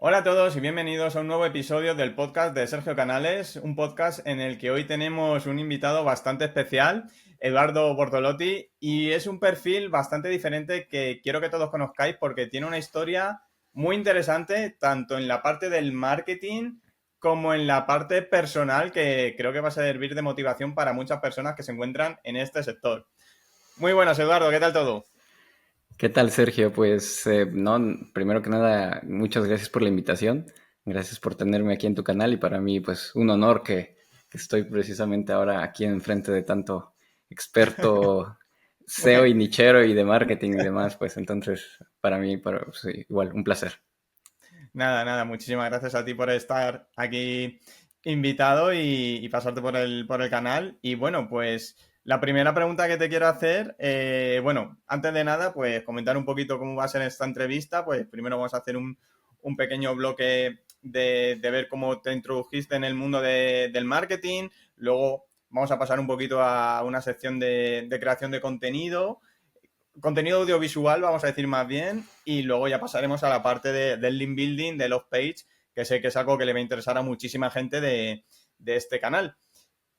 Hola a todos y bienvenidos a un nuevo episodio del podcast de Sergio Canales, un podcast en el que hoy tenemos un invitado bastante especial, Eduardo Bortolotti, y es un perfil bastante diferente que quiero que todos conozcáis porque tiene una historia muy interesante, tanto en la parte del marketing como en la parte personal, que creo que va a servir de motivación para muchas personas que se encuentran en este sector. Muy buenas, Eduardo, ¿qué tal todo? ¿Qué tal, Sergio? Pues, no, primero que nada, muchas gracias por la invitación. Gracias por tenerme aquí en tu canal y para mí, pues, un honor que estoy precisamente ahora aquí enfrente de tanto experto SEO y nichero y de marketing y demás. Pues, entonces, para mí, pues, igual, un placer. Nada, muchísimas gracias a ti por estar aquí invitado y pasarte por el canal. Y bueno, pues la primera pregunta que te quiero hacer, bueno, antes de nada, pues comentar un poquito cómo va a ser esta entrevista. Pues primero vamos a hacer un pequeño bloque de ver cómo te introdujiste en el mundo del marketing. Luego vamos a pasar un poquito a una sección de creación de contenido audiovisual, vamos a decir más bien, y luego ya pasaremos a la parte del link building, de los page, que sé que es algo que le va a interesar a muchísima gente de este canal.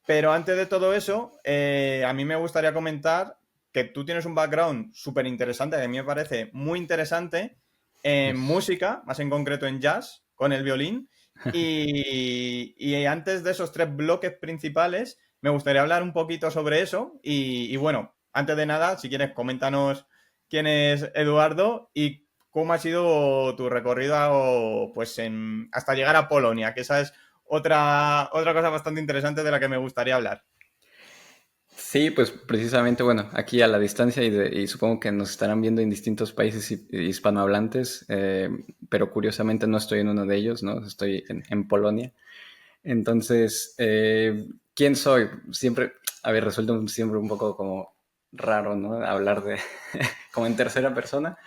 Pero antes de todo eso, a mí me gustaría comentar que tú tienes un background súper interesante, que a mí me parece muy interesante, en Pues, música, más en concreto en jazz, con el violín. Y antes de esos tres bloques principales, me gustaría hablar un poquito sobre eso. Y bueno, antes de nada, si quieres, coméntanos quién es Eduardo y cómo ha sido tu recorrido pues hasta llegar a Polonia, que esa es otra cosa bastante interesante de la que me gustaría hablar. sí, pues precisamente, bueno, aquí a la distancia y supongo que nos estarán viendo en distintos países hispanohablantes, pero curiosamente no estoy en uno de ellos, ¿no? Estoy en Polonia. Entonces, ¿quién soy? Siempre, a ver, resulta siempre un poco como raro, ¿no? Hablar de como en tercera persona,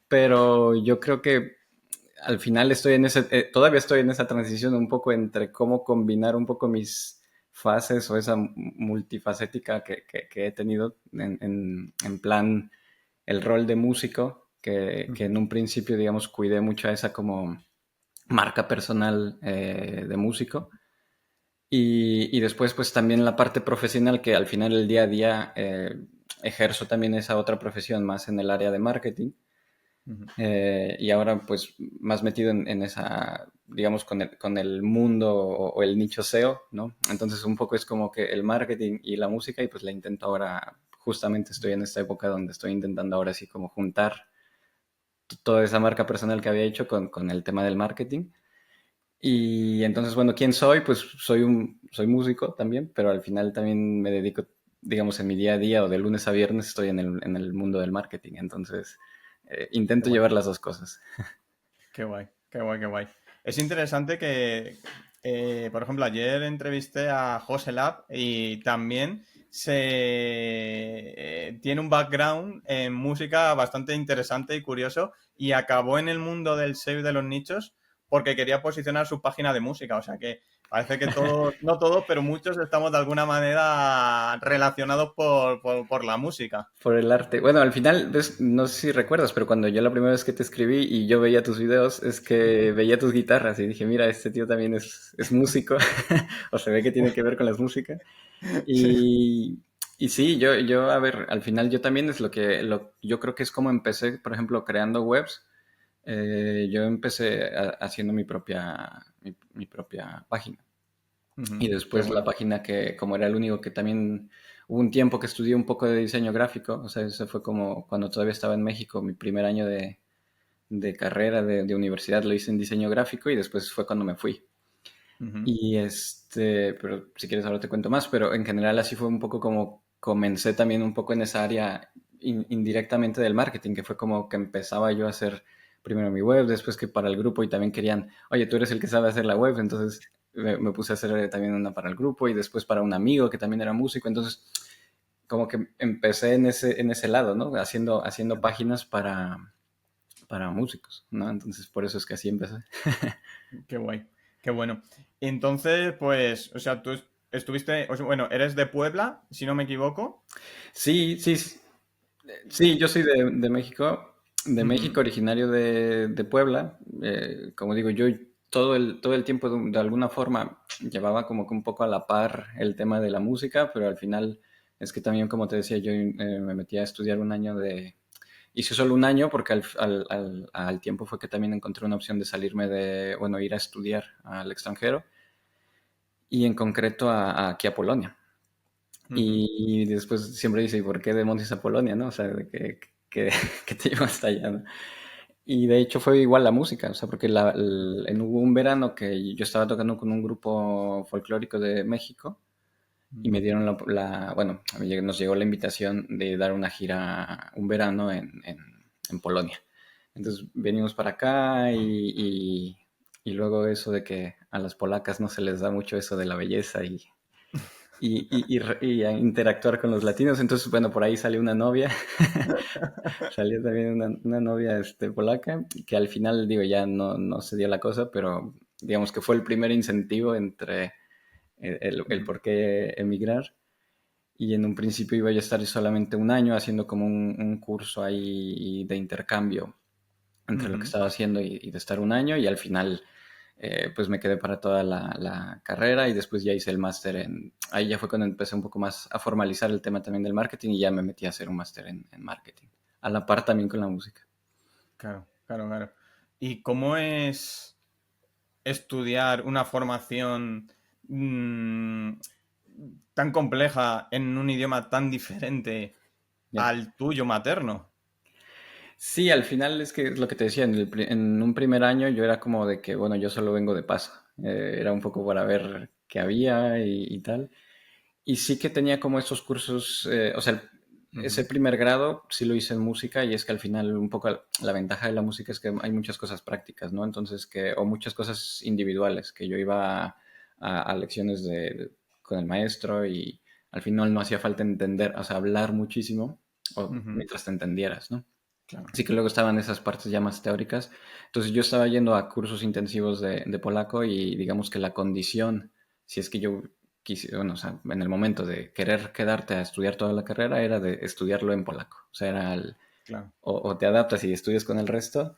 pero yo creo que al final estoy en ese, todavía estoy en esa transición un poco entre cómo combinar un poco mis fases o esa multifacética que he tenido en plan el rol de músico, que en un principio, digamos, cuidé mucho a esa como marca personal de músico y después, pues también la parte profesional, que al final el día a día ejerzo también esa otra profesión más en el área de marketing. Ujú. Y ahora, pues, más metido en esa, digamos, con el mundo o el nicho SEO, ¿no? Entonces, un poco es como que el marketing y la música, y pues la intento ahora, justamente estoy en esta época donde estoy intentando ahora sí como juntar toda esa marca personal que había hecho con el tema del marketing. Y entonces, bueno, ¿quién soy? Pues soy músico también, pero al final también me dedico, digamos, en mi día a día o de lunes a viernes estoy en el mundo del marketing. Entonces, Qué intento guay. llevar las dos cosas. Qué guay, qué guay, qué guay. Es interesante que, por ejemplo, ayer entrevisté a José Lab y también tiene un background en música bastante interesante y curioso y acabó en el mundo del SEO y de los nichos porque quería posicionar su página de música. O sea que parece que todos, no todos, pero muchos estamos de alguna manera relacionados por la música. Por el arte. Bueno, al final, ves, no sé si recuerdas, pero cuando yo la primera vez que te escribí y yo veía tus videos, es que veía tus guitarras y dije, mira, este tío también es músico, o se ve que tiene que ver con las músicas. Sí. Y, y sí, a ver, al final yo también es yo creo que es como empecé, por ejemplo, creando webs. Yo empecé haciendo mi propia página. Ujú. Y Qué después la bueno. página que, como era el único que también hubo un tiempo que estudié un poco de diseño gráfico, o sea, eso fue como cuando todavía estaba en México, mi primer año de carrera de universidad lo hice en diseño gráfico y después fue cuando me fui. Ujú. Y pero si quieres ahora te cuento más, pero en general así fue un poco como comencé también un poco en esa área indirectamente del marketing, que fue como que empezaba yo a hacer primero mi web, después que para el grupo y también querían, oye, tú eres el que sabe hacer la web, entonces me puse a hacer también una para el grupo y después para un amigo que también era músico, entonces como que empecé en ese lado, ¿no? Haciendo páginas para músicos, ¿no? Entonces por eso es que así empecé. Qué guay, qué bueno. Entonces, pues, o sea, estuviste, o sea, bueno, eres de Puebla, si no me equivoco. Sí, sí, sí, yo soy de México. de Ujú, México, originario de Puebla. Como digo, yo todo el tiempo de alguna forma llevaba como que un poco a la par el tema de la música, pero al final es que también, como te decía, yo me metí a estudiar un año de... Hice solo un año porque al tiempo fue que también encontré una opción de salirme de, bueno, ir a estudiar al extranjero y en concreto aquí a Polonia. ujú, Y después siempre dice, ¿y por qué demonios a Polonia, no? O sea, que te lleva hasta allá, ¿no? Y de hecho fue igual la música, o sea, porque hubo un verano que yo estaba tocando con un grupo folclórico de México y me ujú. dieron bueno, nos llegó la invitación de dar una gira un verano en Polonia. Entonces venimos para acá y luego eso de que a las polacas no se les da mucho eso de la belleza y a interactuar con los latinos. Entonces, bueno, por ahí salió una novia, salió también una novia polaca, que al final, digo, ya no se dio la cosa, pero digamos que fue el primer incentivo entre el Ujú, por qué emigrar. Y en un principio iba yo a estar solamente un año haciendo como un curso ahí de intercambio entre lo que ujú. estaba haciendo y de estar un año y al final pues me quedé para toda la carrera y después ya hice el máster ahí ya fue cuando empecé un poco más a formalizar el tema también del marketing y ya me metí a hacer un máster en marketing, a la par también con la música. Claro, claro, claro. ¿Y cómo es estudiar una formación mm, tan compleja en un idioma tan diferente Ya. al tuyo materno? Sí, al final es que es lo que te decía, en un primer año yo era como de que, bueno, yo solo vengo de paso. Era un poco para ver qué había y tal. Y sí que tenía como estos cursos, o sea, ese Ujú, primer grado sí lo hice en música y es que al final un poco la ventaja de la música es que hay muchas cosas prácticas, ¿no? Entonces, o muchas cosas individuales, que yo iba a lecciones con el maestro y al final no hacía falta entender, o sea, hablar muchísimo o ujú, mientras te entendieras, ¿no? claro. Así que luego estaban esas partes ya más teóricas. Entonces yo estaba yendo a cursos intensivos de polaco y digamos que la condición, si es que yo quise, bueno, o sea, en el momento de querer quedarte a estudiar toda la carrera era de estudiarlo en polaco. O sea, era Claro. o te adaptas y estudias con el resto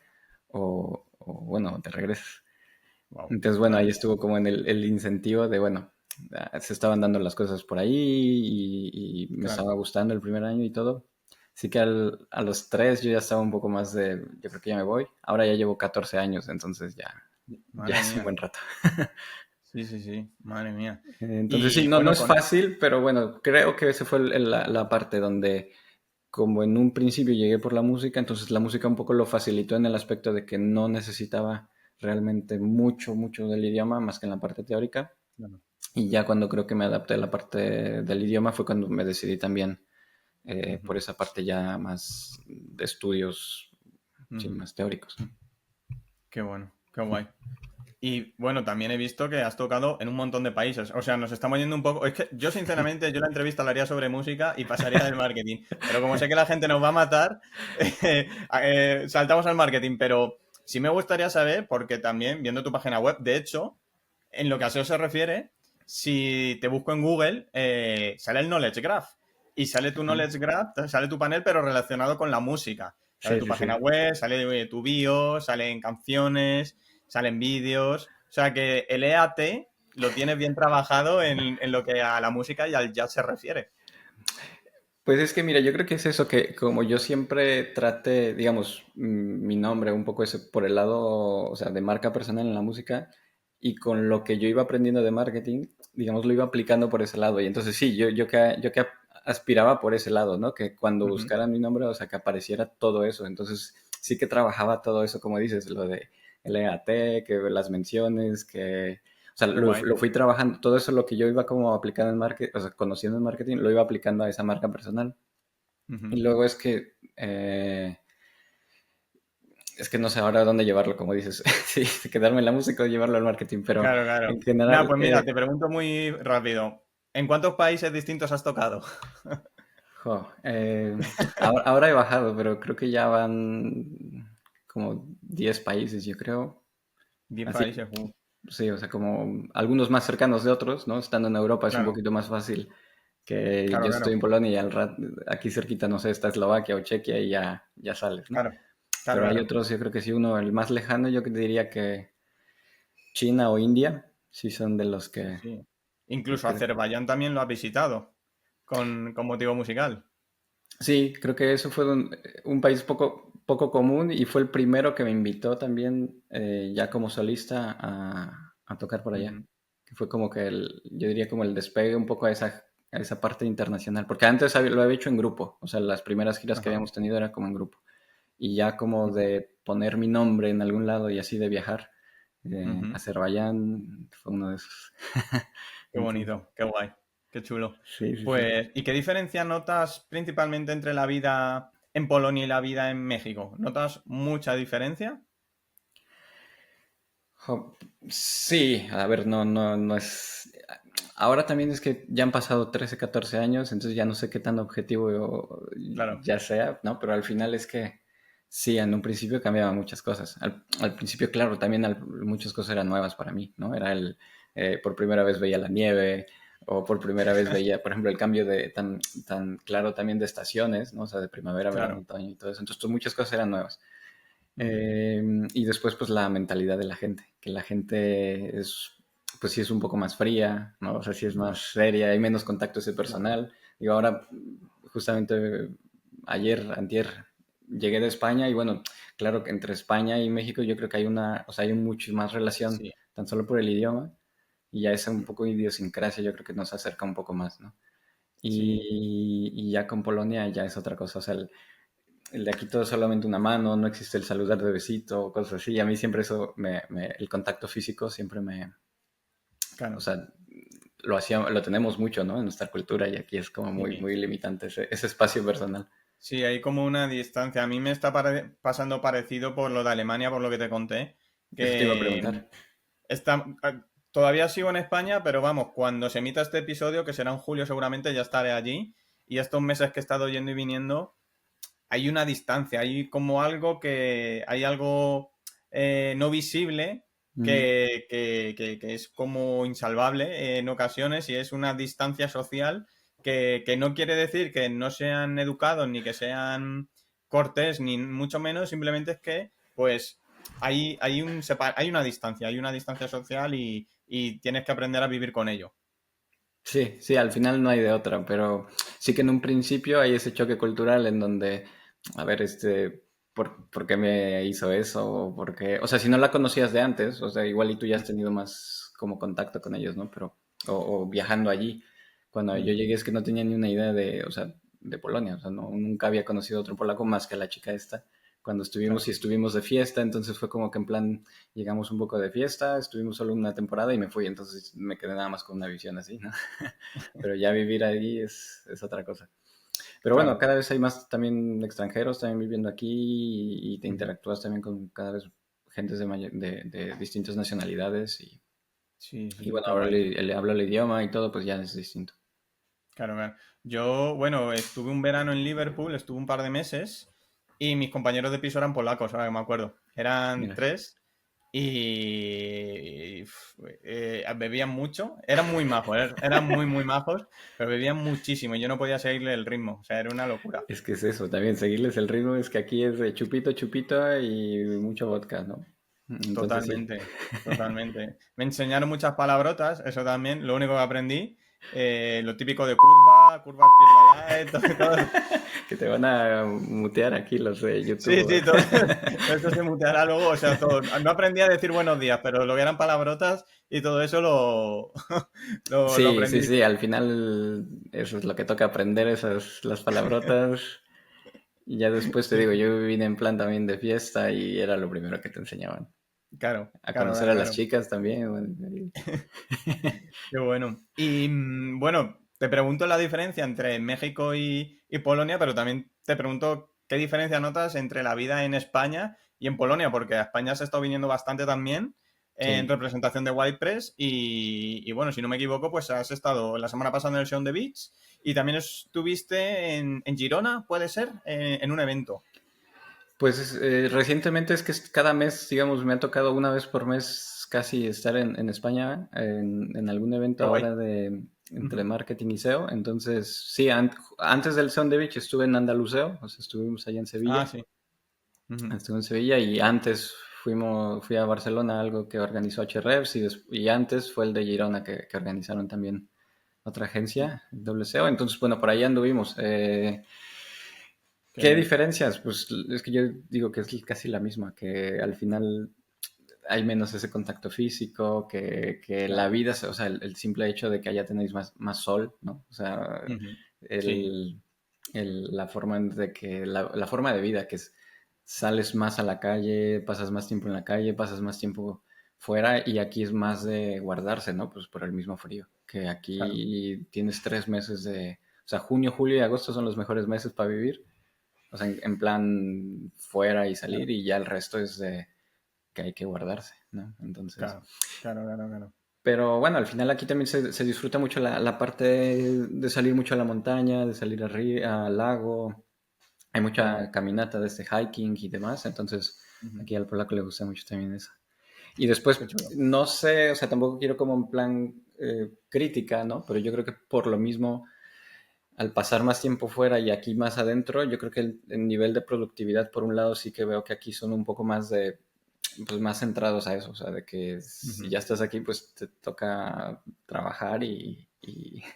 bueno, te regresas. Wow. Entonces, bueno, Madre ahí mía. estuvo como en el incentivo de, bueno, se estaban dando las cosas por ahí y me Claro. estaba gustando el primer año y todo. Así que a los 3 yo ya estaba un poco más yo creo que ya me voy. Ahora ya llevo 14 años, entonces ya Madre es un mía. buen rato. Sí, sí, sí. Madre mía. Entonces sí, Y no bueno, es fácil, pero bueno, creo que esa fue la parte donde, como en un principio llegué por la música, entonces la música un poco lo facilitó en el aspecto de que no necesitaba realmente mucho del idioma, más que en la parte teórica. Claro. Y ya cuando creo que me adapté a la parte del idioma fue cuando me decidí también Ujú, por esa parte ya más de estudios, sí, ujú. más teóricos, ¿no? Qué bueno, qué guay. Y bueno, también he visto que has tocado en un montón de países. O sea, nos estamos yendo un poco. Es que yo, sinceramente, yo la entrevista la haría sobre música y pasaría del marketing. Pero como sé que la gente nos va a matar, saltamos al marketing. Pero sí me gustaría saber, porque también, viendo tu página web, de hecho, en lo que a SEO se refiere, si te busco en Google, sale el Knowledge Graph. Y sale tu Ajá. Knowledge Graph, sale tu panel, pero relacionado con la música. Sale Sí, tu sí, página sí. web, sale tu bio, salen canciones, salen vídeos. O sea que el EAT lo tienes bien trabajado en lo que a la música y al jazz se refiere. Pues es que mira, yo creo que es eso que como yo siempre trate, digamos, mi nombre un poco ese por el lado, o sea, de marca personal en la música y con lo que yo iba aprendiendo de marketing, digamos, lo iba aplicando por ese lado. Y entonces sí, yo que aspiraba por ese lado, ¿no? Que cuando Ujú. buscaran mi nombre, o sea, que apareciera todo eso. Entonces sí que trabajaba todo eso, como dices, lo de el EAT, que las menciones, que o sea, Qué guay. lo fui trabajando, todo eso lo que yo iba como aplicando en marketing, o sea, conociendo en marketing, lo iba aplicando a esa marca personal. Ujú. Y luego es que no sé ahora dónde llevarlo, como dices, sí, quedarme en la música o llevarlo al marketing, pero Claro, claro. en Nada, general, pues mira, te pregunto muy rápido. ¿En cuántos países distintos has tocado? jo, ahora he bajado, pero creo que ya van como 10 países, yo creo. 10 Así, países. sí, o sea, como algunos más cercanos de otros, ¿no? Estando en Europa es un Claro, poquito más fácil que claro, yo estoy claro, en Polonia y aquí cerquita, no sé, está Eslovaquia o Chequia y ya sales, ¿no? claro. Claro, Pero hay claro. otros, yo creo que sí, uno, el más lejano, yo diría que China o India, sí son de los Sí. que Incluso creo. Azerbaiyán también lo has visitado con motivo musical. Sí, creo que eso fue un país poco común y fue el primero que me invitó también ya como solista a tocar por allá. Ujú, Que fue como que yo diría como el despegue un poco a esa parte internacional. Porque antes lo había hecho en grupo, o sea, las primeras giras que ajá, habíamos tenido era como en grupo. Y ya como ujú, de poner mi nombre en algún lado y así de viajar, ujú. Azerbaiyán fue uno de esos. Qué Entonces, bonito, qué guay, qué chulo. sí, sí, sí. Pues, ¿y qué diferencia notas principalmente entre la vida en Polonia y la vida en México? ¿Notas mucha diferencia? Jo, sí, a ver, no es. Ahora también es que ya han pasado 13, 14 años, entonces ya no sé qué tan objetivo Claro, ya sea, ¿no? Pero al final es que sí, en un principio cambiaban muchas cosas. Al principio, claro, también muchas cosas eran nuevas para mí, ¿no? Por primera vez veía la nieve, o por primera vez veía, por ejemplo, el cambio tan claro también de estaciones, ¿no? O sea, de primavera, verano, claro. otoño y todo eso. Entonces, muchas cosas eran nuevas. Ujú. Y después, pues la mentalidad de la gente, que la gente pues sí es un poco más fría, ¿no? O sea, sí es más seria, hay menos contacto ese Claro, personal. Digo, ahora, justamente antier, llegué de España y bueno, claro que entre España y México yo creo que o sea, hay mucho más relación, sí. tan solo por el idioma, y ya es un poco idiosincrasia, yo creo que nos acerca un poco más, ¿no? Sí, Y ya con Polonia ya es otra cosa, o sea, el de aquí todo es solamente una mano, no existe el saludar de besito, cosas así. A mí siempre eso, el contacto físico siempre o claro. sea, lo tenemos mucho, ¿no? En nuestra cultura y aquí es como Sí. muy limitante ese espacio personal. Sí, hay como una distancia. A mí me está pasando parecido por lo de Alemania, por lo que te conté, Eso te iba a que preguntar. está, todavía sigo en España, pero vamos, cuando se emita este episodio, que será en julio seguramente, ya estaré allí. Y estos meses que he estado yendo y viniendo, hay una distancia, hay algo no visible Mm, que es como insalvable en ocasiones y es una distancia social que no quiere decir que no sean educados ni que sean cortés ni mucho menos, simplemente es que pues hay una distancia social y tienes que aprender a vivir con ello. sí, sí, al final no hay de otra, pero sí que en un principio hay ese choque cultural en donde, a ver, ¿por qué me hizo eso? O sea, si no la conocías de antes, o sea, igual y tú ya has tenido más como contacto con ellos, ¿no? O viajando allí. Cuando yo llegué es que no tenía ni una idea o sea, de Polonia, o sea, nunca había conocido otro polaco más que a la chica esta. Cuando estuvimos Claro, y estuvimos de fiesta, entonces fue como que en plan, llegamos un poco de fiesta, estuvimos solo una temporada y me fui, entonces me quedé nada más con una visión así, ¿no? Pero ya vivir ahí es otra cosa. Pero bueno, claro. cada vez hay más también extranjeros también viviendo aquí y te Ujú. interactúas también con cada vez gente de distintas nacionalidades Sí, y sí, bueno, qué ahora guay. le hablo el idioma y todo, pues ya es distinto. Claro, claro. Yo, bueno, estuve un verano en Liverpool, estuve un par de meses y mis compañeros de piso eran polacos, ahora que me acuerdo. Eran Mira, tres bebían mucho. Eran muy majos, eran muy, muy majos, pero bebían muchísimo y yo no podía seguirle el ritmo. O sea, era una locura. es que es eso, también seguirles el ritmo es que aquí es de chupito, chupito y mucho vodka, ¿no? Entonces sí. Totalmente, totalmente. Me enseñaron muchas palabrotas, eso también, lo único que aprendí. Lo típico de curva, curva Spirbalae, todo. Que te van a mutear aquí los de Sí, YouTube. sí, todo, eso se muteará luego, o sea, todo. No aprendí a decir buenos días, pero lo que eran palabrotas y todo eso lo Sí, sí, aprendí. sí, al final eso es lo que toca aprender, esas las palabrotas. Y ya después te Sí, digo, sí. yo vine en plan también de fiesta y era lo primero que te enseñaban. Claro, A claro, conocer claro, a las claro. chicas también. Bueno, Qué bueno. Y bueno, te pregunto la diferencia entre México y Polonia, pero también te pregunto qué diferencia notas entre la vida en España y en Polonia, porque a España se ha estado viniendo bastante también en sí. representación de White Press y bueno, si no me equivoco, pues has estado la semana pasada en el Show on the Beach y también estuviste en Girona, puede ser, en un evento. Pues recientemente es que cada mes, digamos, me ha tocado una vez por mes casi estar en España en algún evento Qué guay. ahora entre Ujú. marketing y SEO. Entonces, sí, antes del Sound the Beach estuve en Andaluseo, o sea, estuvimos allá en Ah, Sevilla. sí. Ujú. Estuve en Sevilla y antes fui a Barcelona, algo que organizó HREVS, y antes fue el de Girona que organizaron también otra agencia, WCO. Entonces, bueno, por ahí anduvimos. Qué ¿Qué bien. diferencias? Pues es que yo digo que es casi la misma, que al final hay menos ese contacto físico, que la Claro. vida, o sea, el simple hecho de que allá tenéis más sol, ¿no? O sea, Ujú. Sí, el, la forma de que, la forma de vida, que es, sales más a la calle, pasas más tiempo en la calle, pasas más tiempo fuera, y aquí es más de guardarse, ¿no? Pues por el mismo frío, que claro. aquí tienes 3 meses o sea, junio, julio y agosto son los mejores meses para vivir, o sea, en plan fuera y salir, Claro, y ya el resto es de que hay que guardarse, ¿no? Entonces, claro, claro, claro, claro. pero bueno, al final aquí también se disfruta mucho la parte de salir mucho a la montaña, de salir al lago. Hay Qué guay. mucha caminata de este hiking y demás, entonces Ujú. aquí al polaco le gusta mucho también eso. Y después, Qué chulo. no sé, o sea, tampoco quiero como en plan crítica, ¿no? Pero yo creo que por lo mismo, al pasar más tiempo fuera y aquí más adentro, yo creo que el nivel de productividad, por un lado, sí que veo que aquí son un poco más pues más centrados a eso, o sea, de que si Ujú. ya estás aquí, pues te toca trabajar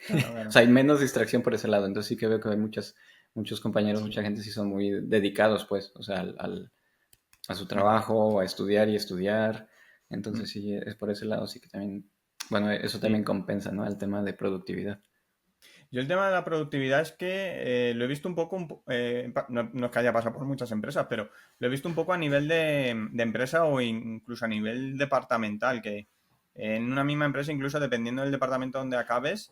Claro, o claro. sea, hay menos distracción por ese lado, entonces sí que veo que hay muchos compañeros, mucha gente sí son muy dedicados, pues, o sea, a su Ujú. trabajo, a estudiar y estudiar, Mm. entonces sí, es por ese lado, sí que también, bueno, eso también Sí. compensa, ¿no? El tema de productividad. Yo el tema de la productividad es que lo he visto un poco, no, no es que haya pasado por muchas empresas, pero lo he visto un poco a nivel de empresa o incluso a nivel departamental, que en una misma empresa, incluso dependiendo del departamento donde acabes,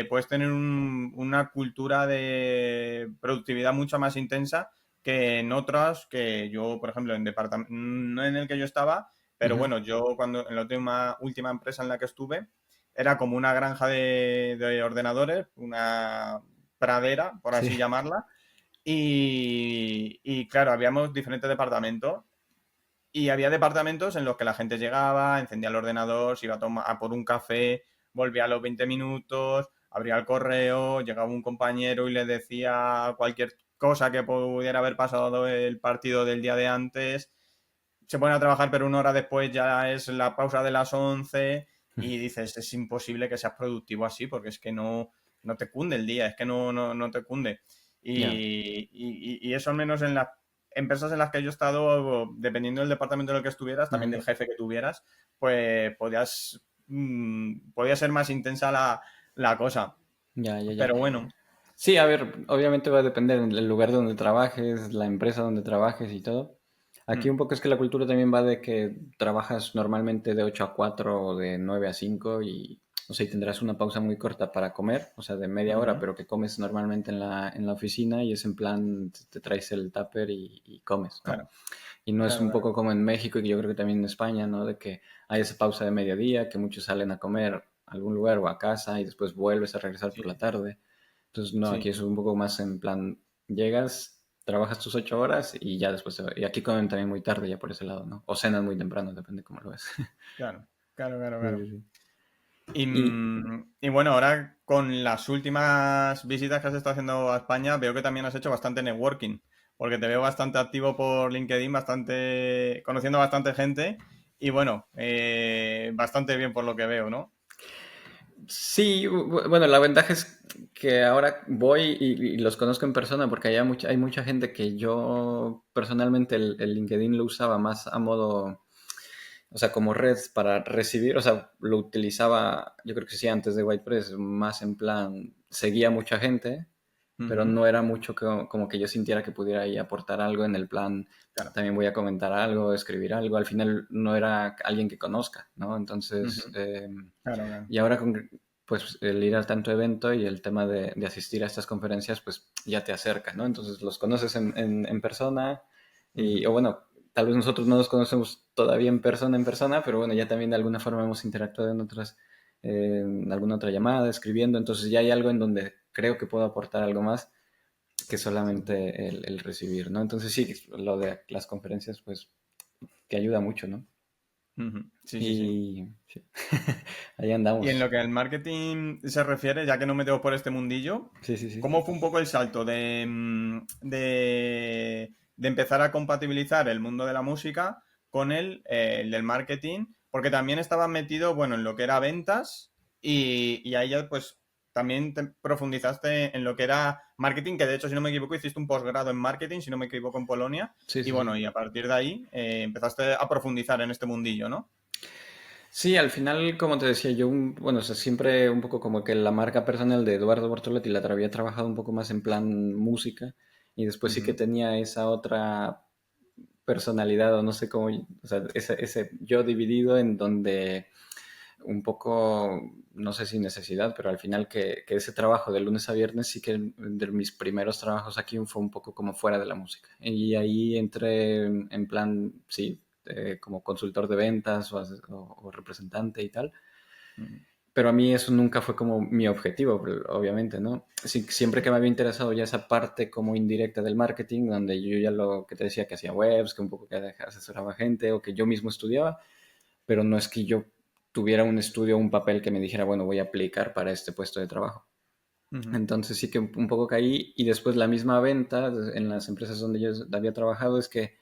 puedes tener una cultura de productividad mucho más intensa que en otras, que yo, por ejemplo, en departamento, no en el que yo estaba, pero Ujú. bueno, yo cuando en la última empresa en la que estuve, era como una granja de ordenadores, una pradera, por Sí. así llamarla. Y claro, habíamos diferentes departamentos. Y había departamentos en los que la gente llegaba, encendía el ordenador, se iba a por un café, volvía a los 20 minutos, abría el correo, llegaba un compañero y le decía cualquier cosa que pudiera haber pasado el partido del día de antes. Se pone a trabajar, pero una hora después ya es la pausa de las 11 y dices, es imposible que seas productivo así porque es que no te cunde el día, es que no te cunde. Ya. Y eso al menos en las empresas en las que yo he estado, dependiendo del departamento en el que estuvieras, también Ujú. del jefe que tuvieras, pues podía ser más intensa la cosa. Ya, ya, ya. Pero bueno. Sí, a ver, obviamente va a depender del lugar donde trabajes, la empresa donde trabajes y todo. Aquí Mm. un poco es que la cultura también va de que trabajas normalmente de 8 a 4 o de 9 a 5 y, o sea, y tendrás una pausa muy corta para comer, o sea, de media hora, Ujú. pero que comes normalmente en la oficina y es en plan, te traes el tupper y comes, ¿no? Claro, Y no es claro, un claro. poco como en México y yo creo que también en España, ¿no? De que hay esa pausa de mediodía, que muchos salen a comer a algún lugar o a casa y después vuelves a regresar por Sí, la tarde. Entonces, no, aquí sí. es un poco más en plan, llegas, trabajas tus 8 horas y ya después Y aquí comen también muy tarde ya por ese lado, ¿no? O cenan muy temprano, depende cómo lo ves. Claro, claro, claro, Sí, claro. sí, sí. Y Y bueno, ahora con las últimas visitas que has estado haciendo a España, veo que también has hecho bastante networking, porque te veo bastante activo por LinkedIn, bastante, conociendo bastante gente y bueno, bastante bien por lo que veo, ¿no? sí, bueno, la ventaja es que ahora voy y los conozco en persona porque hay mucha gente que yo personalmente el LinkedIn lo usaba más a modo, o sea, como red para recibir, o sea, lo utilizaba, yo creo que sí, antes de WordPress, más en plan, seguía mucha gente, pero Ujú. no era mucho como que yo sintiera que pudiera ahí aportar algo en el plan, Claro. también voy a comentar algo, escribir algo, al final no era alguien que conozca, ¿no? Ujú. Entonces, Claro, claro. y ahora pues el ir al tanto evento y el tema de asistir a estas conferencias, pues ya te acerca, ¿no? Entonces los conoces en persona Ujú. o bueno, tal vez nosotros no nos conocemos todavía en persona, pero bueno, ya también de alguna forma hemos interactuado en alguna otra llamada, escribiendo, entonces ya hay algo en donde creo que puedo aportar algo más que Sí, sí. solamente el recibir, ¿no? Entonces sí, lo de las conferencias, pues que ayuda mucho, ¿no? Ujú. Sí, sí, sí. Y sí, ahí Y en lo andamos. que al marketing se refiere, ya que no me tengo por este mundillo, Sí, sí, sí. ¿cómo fue un poco el salto de de empezar a compatibilizar el mundo de la música con el del marketing, porque también estabas metido, bueno, en lo que era ventas y ahí ya pues también te profundizaste en lo que era marketing, que de hecho, si no me equivoco, hiciste un posgrado en marketing, si no me equivoco, en Polonia, Sí, y sí, sí. bueno, y a partir de ahí empezaste a profundizar en este mundillo, ¿no? Sí, al final, como te decía, yo, bueno, o sea, siempre un poco como que la marca personal de Eduardo Bortoletti la había trabajado un poco más en plan música y después sí que Ujú, tenía esa otra personalidad o no sé cómo, o sea, ese yo dividido en donde un poco, no sé si necesidad, pero al final que ese trabajo de lunes a viernes sí que de mis primeros trabajos aquí fue un poco como fuera de la música. Y ahí entré en plan, sí, como consultor de ventas o representante y tal. ujú, Pero a mí eso nunca fue como mi objetivo, obviamente, ¿no? Sí, siempre que me había interesado ya esa parte como indirecta del marketing, donde yo ya lo que te decía que hacía webs, que un poco que asesoraba gente o que yo mismo estudiaba, pero no es que yo tuviera un estudio o un papel que me dijera, bueno, voy a aplicar para este puesto de trabajo. ujú, Entonces sí que un poco caí y después la misma venta en las empresas donde yo había trabajado es que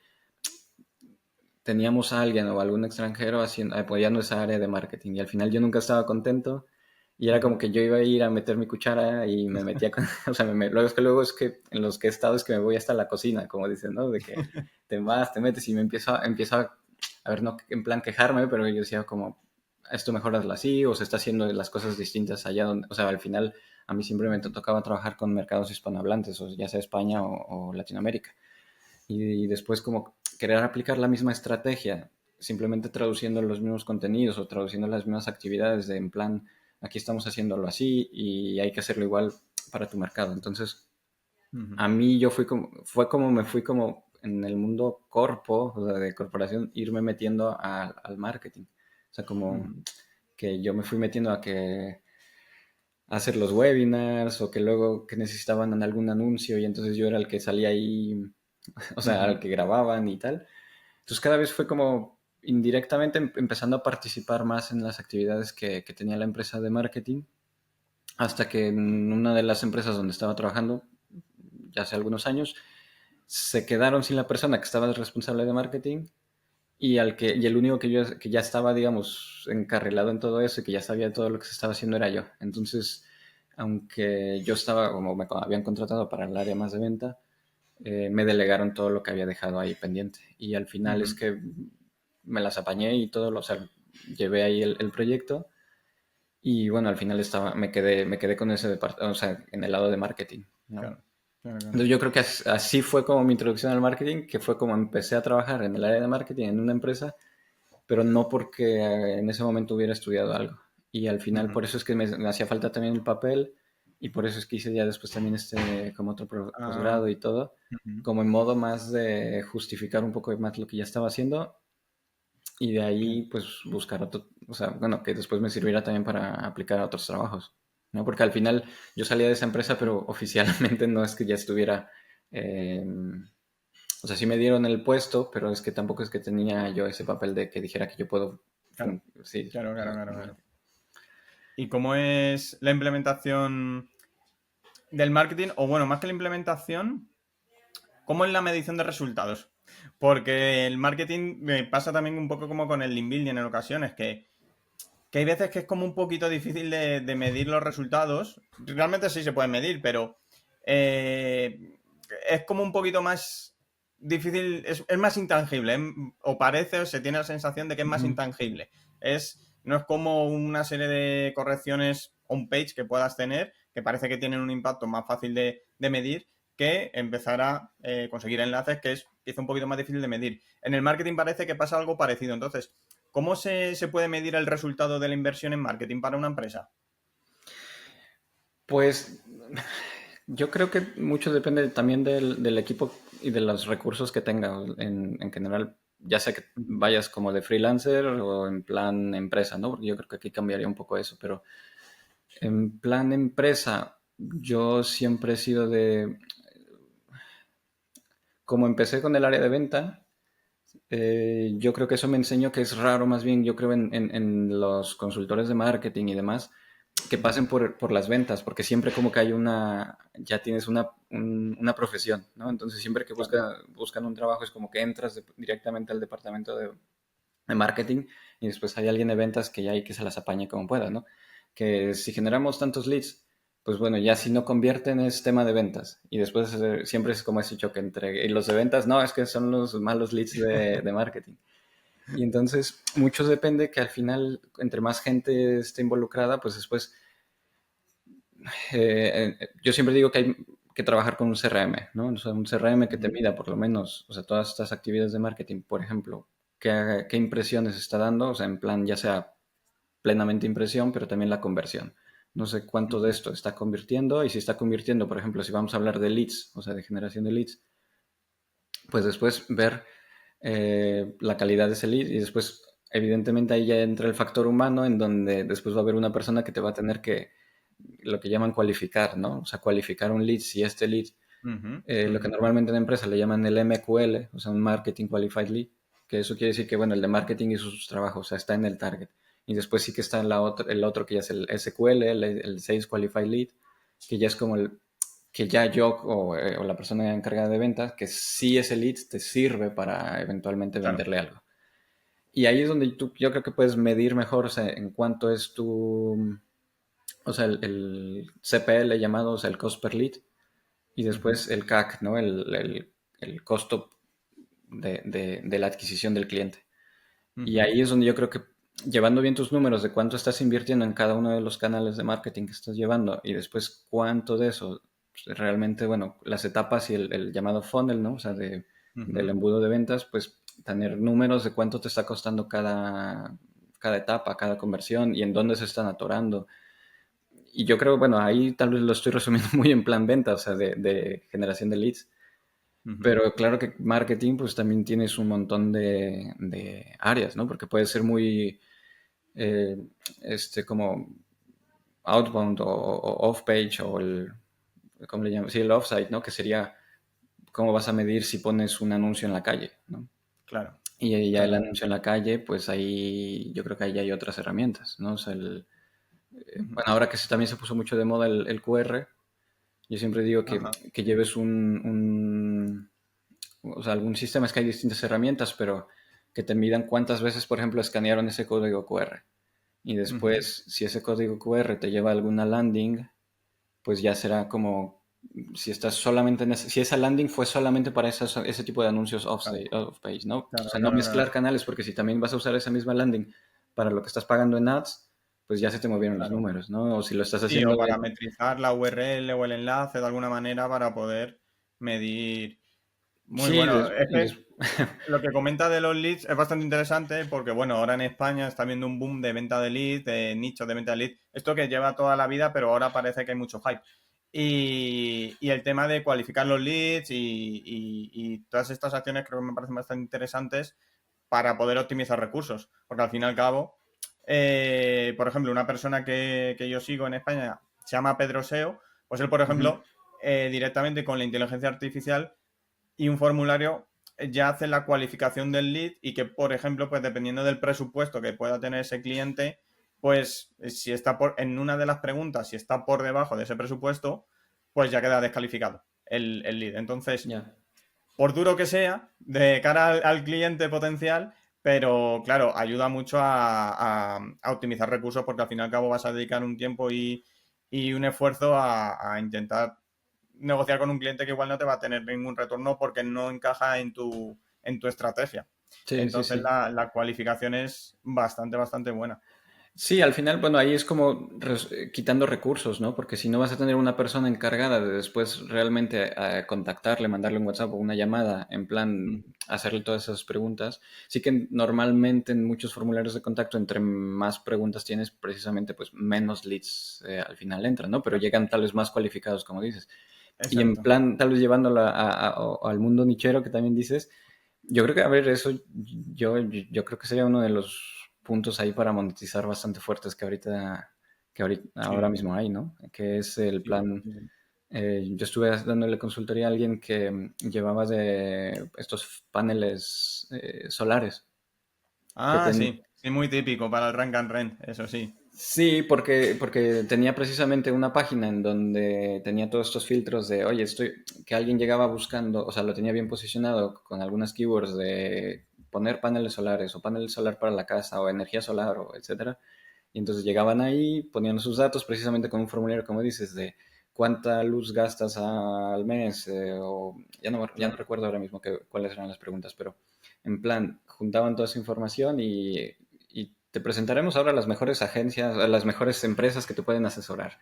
teníamos a alguien o algún extranjero haciendo, apoyando esa área de marketing y al final yo nunca estaba contento y era como ujú. que yo iba a ir a meter mi cuchara y me metía con, o sea, luego es que en los que he estado es que me voy hasta la cocina, como dicen, ¿no? De que te vas, te metes y empiezo a ver, no en plan quejarme, pero yo decía como, esto mejor hazlo así o se está haciendo las cosas distintas allá donde, o sea, al final a mí siempre me tocaba trabajar con mercados hispanohablantes, o ya sea España o Latinoamérica y después como querer aplicar la misma estrategia, simplemente traduciendo los mismos contenidos o traduciendo las mismas actividades de en plan, aquí estamos haciéndolo así y hay que hacerlo igual para tu mercado. Entonces, Ujú, a mí fue como me fui como en el mundo corpo, o sea, de corporación, irme metiendo al marketing. O sea, como ujú, que yo me fui metiendo a que hacer los webinars o que luego que necesitaban algún anuncio y entonces yo era el que salía ahí, o sea, ujú. al que grababan y tal. Entonces cada vez fue como indirectamente empezando a participar más en las actividades que tenía la empresa de marketing, hasta que en una de las empresas donde estaba trabajando, ya hace algunos años, se quedaron sin la persona que estaba responsable de marketing y el único que ya estaba, digamos, encarrilado en todo eso y que ya sabía todo lo que se estaba haciendo era yo. Entonces, aunque yo estaba, como me habían contratado para el área más de venta, me delegaron todo lo que había dejado ahí pendiente. Y al final es Ujú. que me las apañé y todo, o sea, llevé ahí el proyecto y bueno, al final me quedé con ese departamento, o sea, en el lado de marketing, ¿no? Claro, claro, claro. Entonces yo creo que así fue como mi introducción al marketing, que fue como empecé a trabajar en el área de marketing en una empresa, pero no porque en ese momento hubiera estudiado algo. Y al final Ujú. por eso es que me hacía falta también el papel y por eso es que hice ya después también como otro Ah, posgrado y todo, ujú. como en modo más de justificar un poco más lo que ya estaba haciendo y de Claro, ahí pues buscar otro, o sea, bueno, que después me sirviera también para aplicar a otros trabajos, ¿no? Porque al final yo salía de esa empresa, pero oficialmente no es que ya estuviera, eh, o sea, sí me dieron el puesto, pero es que tampoco es que tenía yo ese papel de que dijera que yo puedo, claro, sí, claro, o claro, sea, claro, claro. ¿Y cómo es la implementación del marketing? O bueno, más que la implementación, ¿cómo es la medición de resultados? Porque el marketing me pasa también un poco como con el link building en ocasiones, que hay veces que es como un poquito difícil de medir los resultados. Realmente sí se pueden medir, pero es como un poquito más difícil, es más intangible, o parece, o se tiene la sensación de que es más ujú. intangible. No es como una serie de correcciones on-page que puedas tener, que parece que tienen un impacto más fácil de medir, que empezar a conseguir enlaces, que es quizá un poquito más difícil de medir. En el marketing parece que pasa algo parecido. Entonces, ¿cómo se puede medir el resultado de la inversión en marketing para una empresa? Pues yo creo que mucho depende también del equipo y de los recursos que tenga en general, ya sea que Ujú. vayas como de freelancer o en plan empresa, ¿no? Porque yo creo que aquí cambiaría un poco eso, pero en plan empresa, yo siempre he sido de, como empecé con el área de venta, yo creo que eso me enseñó que es raro más bien, yo creo en los consultores de marketing y demás, que pasen por las ventas, porque siempre como que hay ya tienes una profesión, ¿no? Entonces siempre que Claro. buscan un trabajo es como que entras directamente al departamento de marketing y después hay alguien de ventas que ya hay que se las apañe como pueda, ¿no? Que si generamos tantos leads, pues bueno, ya si no convierten es tema de ventas y después siempre es como ese choque entre y los de ventas, no, es que son los malos leads de marketing. Y entonces, mucho depende que al final, entre más gente esté involucrada, pues después, yo siempre digo que hay que trabajar con un CRM, ¿no? O sea, un CRM que te Ujú. mida por lo menos, o sea, todas estas actividades de marketing, por ejemplo, qué impresiones está dando, o sea, en plan, ya sea plenamente impresión, pero también la conversión. No sé cuánto de Ujú. esto está convirtiendo y si está convirtiendo, por ejemplo, si vamos a hablar de leads, o sea, de generación de leads, pues después ver la calidad de ese lead y después, evidentemente, ahí ya entra el factor humano en donde después va a haber una persona que te va a tener que, lo que llaman cualificar, ¿no? O sea, cualificar un lead, si este lead, Ujú. lo que Ujú. normalmente en la empresa le llaman el MQL, o sea, un Marketing Qualified Lead, que eso quiere decir que, bueno, el de marketing hizo sus trabajos, o sea, está en el target. Y después sí que está en el otro que ya es el SQL, el Sales Qualified Lead, que ya es como que ya yo o la persona encargada de ventas, que sí ese lead te sirve para eventualmente Claro. venderle algo. Y ahí es donde yo creo que puedes medir mejor, o sea, en cuánto es o sea, el CPL llamado, o sea, el cost per lead, y Ujú. después el CAC, ¿no? El costo de la adquisición del cliente. Y Ujú. ahí es donde yo creo que llevando bien tus números de cuánto estás invirtiendo en cada uno de los canales de marketing que estás llevando y después cuánto de eso pues, realmente, bueno, las etapas y el llamado funnel, ¿no? O sea, del Ujú. embudo de ventas, pues tener números de cuánto te está costando cada etapa, cada conversión y en dónde se están atorando. Y yo creo, bueno, ahí tal vez lo estoy resumiendo muy en plan venta, o sea, de generación de leads. Ujú. Pero claro que marketing, pues también tienes un montón de áreas, ¿no? Porque puede ser muy, eh, como outbound o off-page o ¿cómo le llaman? Sí, el off-site, ¿no? Que sería cómo vas a medir si pones un anuncio en la calle, ¿no? Claro. Y ahí ya el Claro. anuncio en la calle, pues ahí yo creo que ahí hay otras herramientas, ¿no? O sea, Ujú. bueno, ahora que también se puso mucho de moda el QR, yo siempre digo Ajá. que lleves o sea, algún sistema, es que hay distintas herramientas, pero que te midan cuántas veces, por ejemplo, escanearon ese código QR. Y Ujú. después, si ese código QR te lleva a alguna landing, pues ya será como si estás solamente si esa landing fue solamente para ese tipo de anuncios Claro. off page, ¿no? O Claro, sea, no claro, mezclar claro. canales porque si también vas a usar esa misma landing para lo que estás pagando en ads, pues ya se te movieron los Claro. números, ¿no? O si lo estás Sí, haciendo o parametrizar la URL o el enlace de alguna manera para poder medir. Muy sí, bueno. Es y que lo que comenta de los leads es bastante interesante porque, bueno, ahora en España está habiendo un boom de venta de leads, de nichos de venta de leads. Esto que lleva toda la vida, pero ahora parece que hay mucho hype. Y el tema de cualificar los leads y todas estas acciones creo que me parecen bastante interesantes para poder optimizar recursos. Porque al fin y al cabo, por ejemplo, una persona que yo sigo en España se llama Pedro Seo, pues él, por Ujú. ejemplo, directamente con la inteligencia artificial y un formulario ya hace la cualificación del lead y que, por ejemplo, pues dependiendo del presupuesto que pueda tener ese cliente, pues si está en una de las preguntas, si está por debajo de ese presupuesto, pues ya queda descalificado el lead. Entonces, Ya. por duro que sea, de cara al cliente potencial, pero claro, ayuda mucho a optimizar recursos porque al fin y al cabo vas a dedicar un tiempo y un esfuerzo a intentar negociar con un cliente que igual no te va a tener ningún retorno porque no encaja en tu estrategia. Sí, sí, Entonces sí. la cualificación es bastante, bastante buena. Sí, al final, bueno, ahí es como quitando recursos, ¿no? Porque si no vas a tener una persona encargada de después realmente contactarle, mandarle un WhatsApp o una llamada, en plan Mm. hacerle todas esas preguntas, sí que normalmente en muchos formularios de contacto, entre más preguntas tienes, precisamente pues menos leads al final entran, ¿no? Pero Claro, llegan tal vez más cualificados, como dices. Y en exacto. plan, tal vez llevándolo al mundo nichero que también dices, yo creo que, a ver, eso yo creo que sería uno de los puntos ahí para monetizar bastante fuertes que ahorita ahora Sí, mismo hay, ¿no? Que es el sí, plan. sí, sí. Yo estuve dándole consultoría a alguien que llevaba de estos paneles solares, que Ah, ten- sí, sí, muy típico para el rank and rent, eso sí. Sí, porque tenía precisamente una página en donde tenía todos estos filtros de, oye, que alguien llegaba buscando, o sea, lo tenía bien posicionado con algunas keywords de poner paneles solares o panel solar para la casa o energía solar o etcétera. Y entonces llegaban ahí, ponían sus datos precisamente con un formulario, como dices, de cuánta luz gastas al mes, o ya no Claro, recuerdo ahora mismo cuáles eran las preguntas, pero en plan, juntaban toda esa información y te presentaremos ahora las mejores agencias, a las mejores empresas que te pueden asesorar.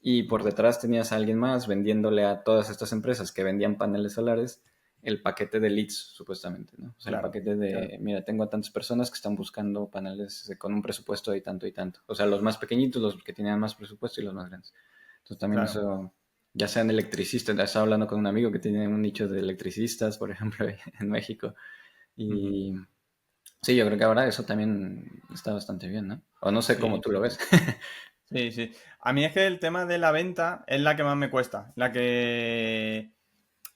Y por detrás tenías a alguien más vendiéndole a todas estas empresas que vendían paneles solares el paquete de leads, supuestamente, ¿no? O sea, el claro, paquete claro, de, mira, tengo a tantas personas que están buscando paneles con un presupuesto de tanto y tanto. O sea, los más pequeñitos, los que tenían más presupuesto y los más grandes. Entonces también claro. eso, ya sean electricistas, estaba hablando con un amigo que tiene un nicho de electricistas, por ejemplo, en México. Ujú. Y sí, yo creo que ahora eso también está bastante bien, ¿no? O no sé cómo Sí, tú sí, lo sí. ves. Sí, sí. A mí es que el tema de la venta es la que más me cuesta,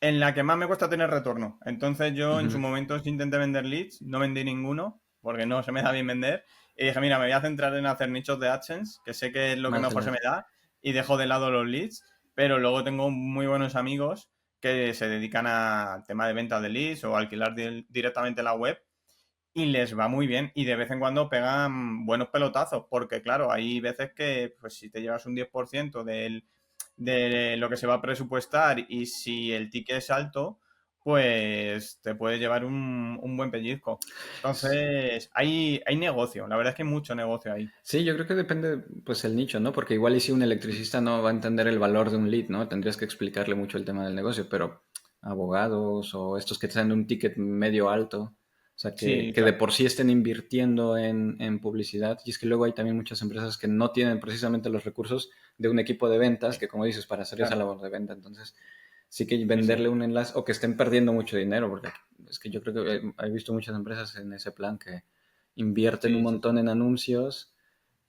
en la que más me cuesta tener retorno. Entonces yo en su Ujú. momento sí intenté vender leads, no vendí ninguno, porque no se me da bien vender. Y dije, mira, me voy a centrar en hacer nichos de AdSense, que sé que es lo que Más mejor se me da, y dejo de lado los leads. Pero luego tengo muy buenos amigos que se dedican a tema de venta de leads o alquilar directamente la web y les va muy bien y de vez en cuando pegan buenos pelotazos, porque claro, hay veces que pues si te llevas un 10% de lo que se va a presupuestar y si el ticket es alto, pues te puede llevar un buen pellizco. Entonces, hay negocio, la verdad es que hay mucho negocio ahí. Sí, yo creo que depende, pues, el nicho, ¿no? Porque igual y si un electricista no va a entender el valor de un lead, ¿no? Tendrías que explicarle mucho el tema del negocio, pero abogados o estos que te dan un ticket medio alto, o sea, Sí, que de claro, por sí estén invirtiendo en publicidad, y es que luego hay también muchas empresas que no tienen precisamente los recursos de un equipo de ventas, que como dices, para hacer esa claro, labor de venta, entonces sí que sí, sí, venderle un enlace o que estén perdiendo mucho dinero, porque es que yo creo que he visto muchas empresas en ese plan que invierten un sí, sí, montón en anuncios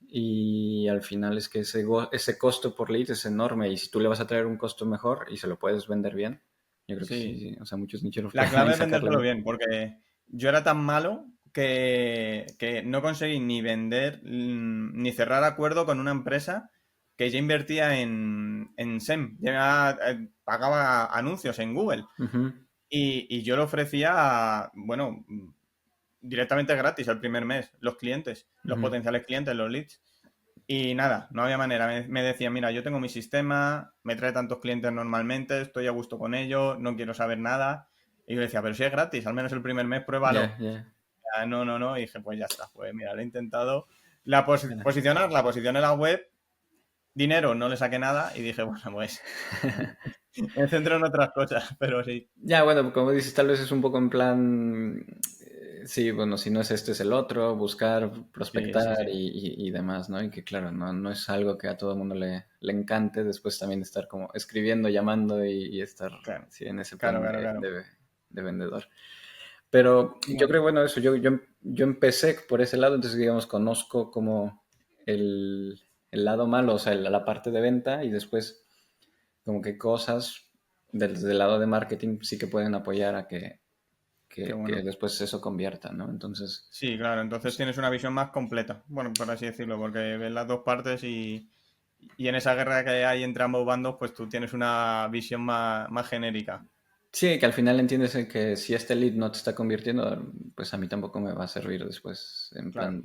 y al final es que ese costo por lead es enorme y si tú le vas a traer un costo mejor y se lo puedes vender bien, yo creo que sí, sí. sí. O sea, muchos nicheros La pueden ahí clave es sacarle vendértelo mucho. bien, porque yo era tan malo que no conseguí ni vender ni cerrar acuerdo con una empresa que ya invertía en SEM, ya pagaba anuncios en Google. Ujú, Y yo lo ofrecía, bueno, directamente gratis al primer mes, los clientes, los ujú. potenciales clientes, los leads. Y nada, no había manera. Me decía, mira, yo tengo mi sistema, me trae tantos clientes normalmente, estoy a gusto con ello, no quiero saber nada. Y yo le decía, pero si es gratis, al menos el primer mes Ya, pruébalo. ya. Ah, no, no, no. Y dije, pues ya está. Pues mira, lo he intentado Bueno. posicionar, la posicioné en la web, dinero, no le saqué nada. Y dije, bueno, pues me centro en otras cosas, pero sí, Ya, bueno, como dices, tal vez es un poco en plan, sí, bueno, si no es este es el otro, buscar, sí, sí, prospectar sí. y demás, ¿no? Y que claro, no es algo que a todo el mundo le encante después también estar como escribiendo, llamando y estar, Claro, sí, en ese claro, plan claro, claro. de vendedor. Pero yo Bueno, creo, bueno, eso, yo empecé por ese lado, entonces digamos, conozco como el lado malo, o sea, la parte de venta y después como que cosas desde el lado de marketing sí que pueden apoyar a qué que bueno. después eso convierta, ¿no? Entonces, Sí, claro, entonces pues, tienes una visión más completa, bueno, por así decirlo, porque ves las dos partes y en esa guerra que hay entre ambos bandos, pues tú tienes una visión más genérica. sí, que al final entiendes en que si este lead no te está convirtiendo, pues a mí tampoco me va a servir después, en Claro, plan,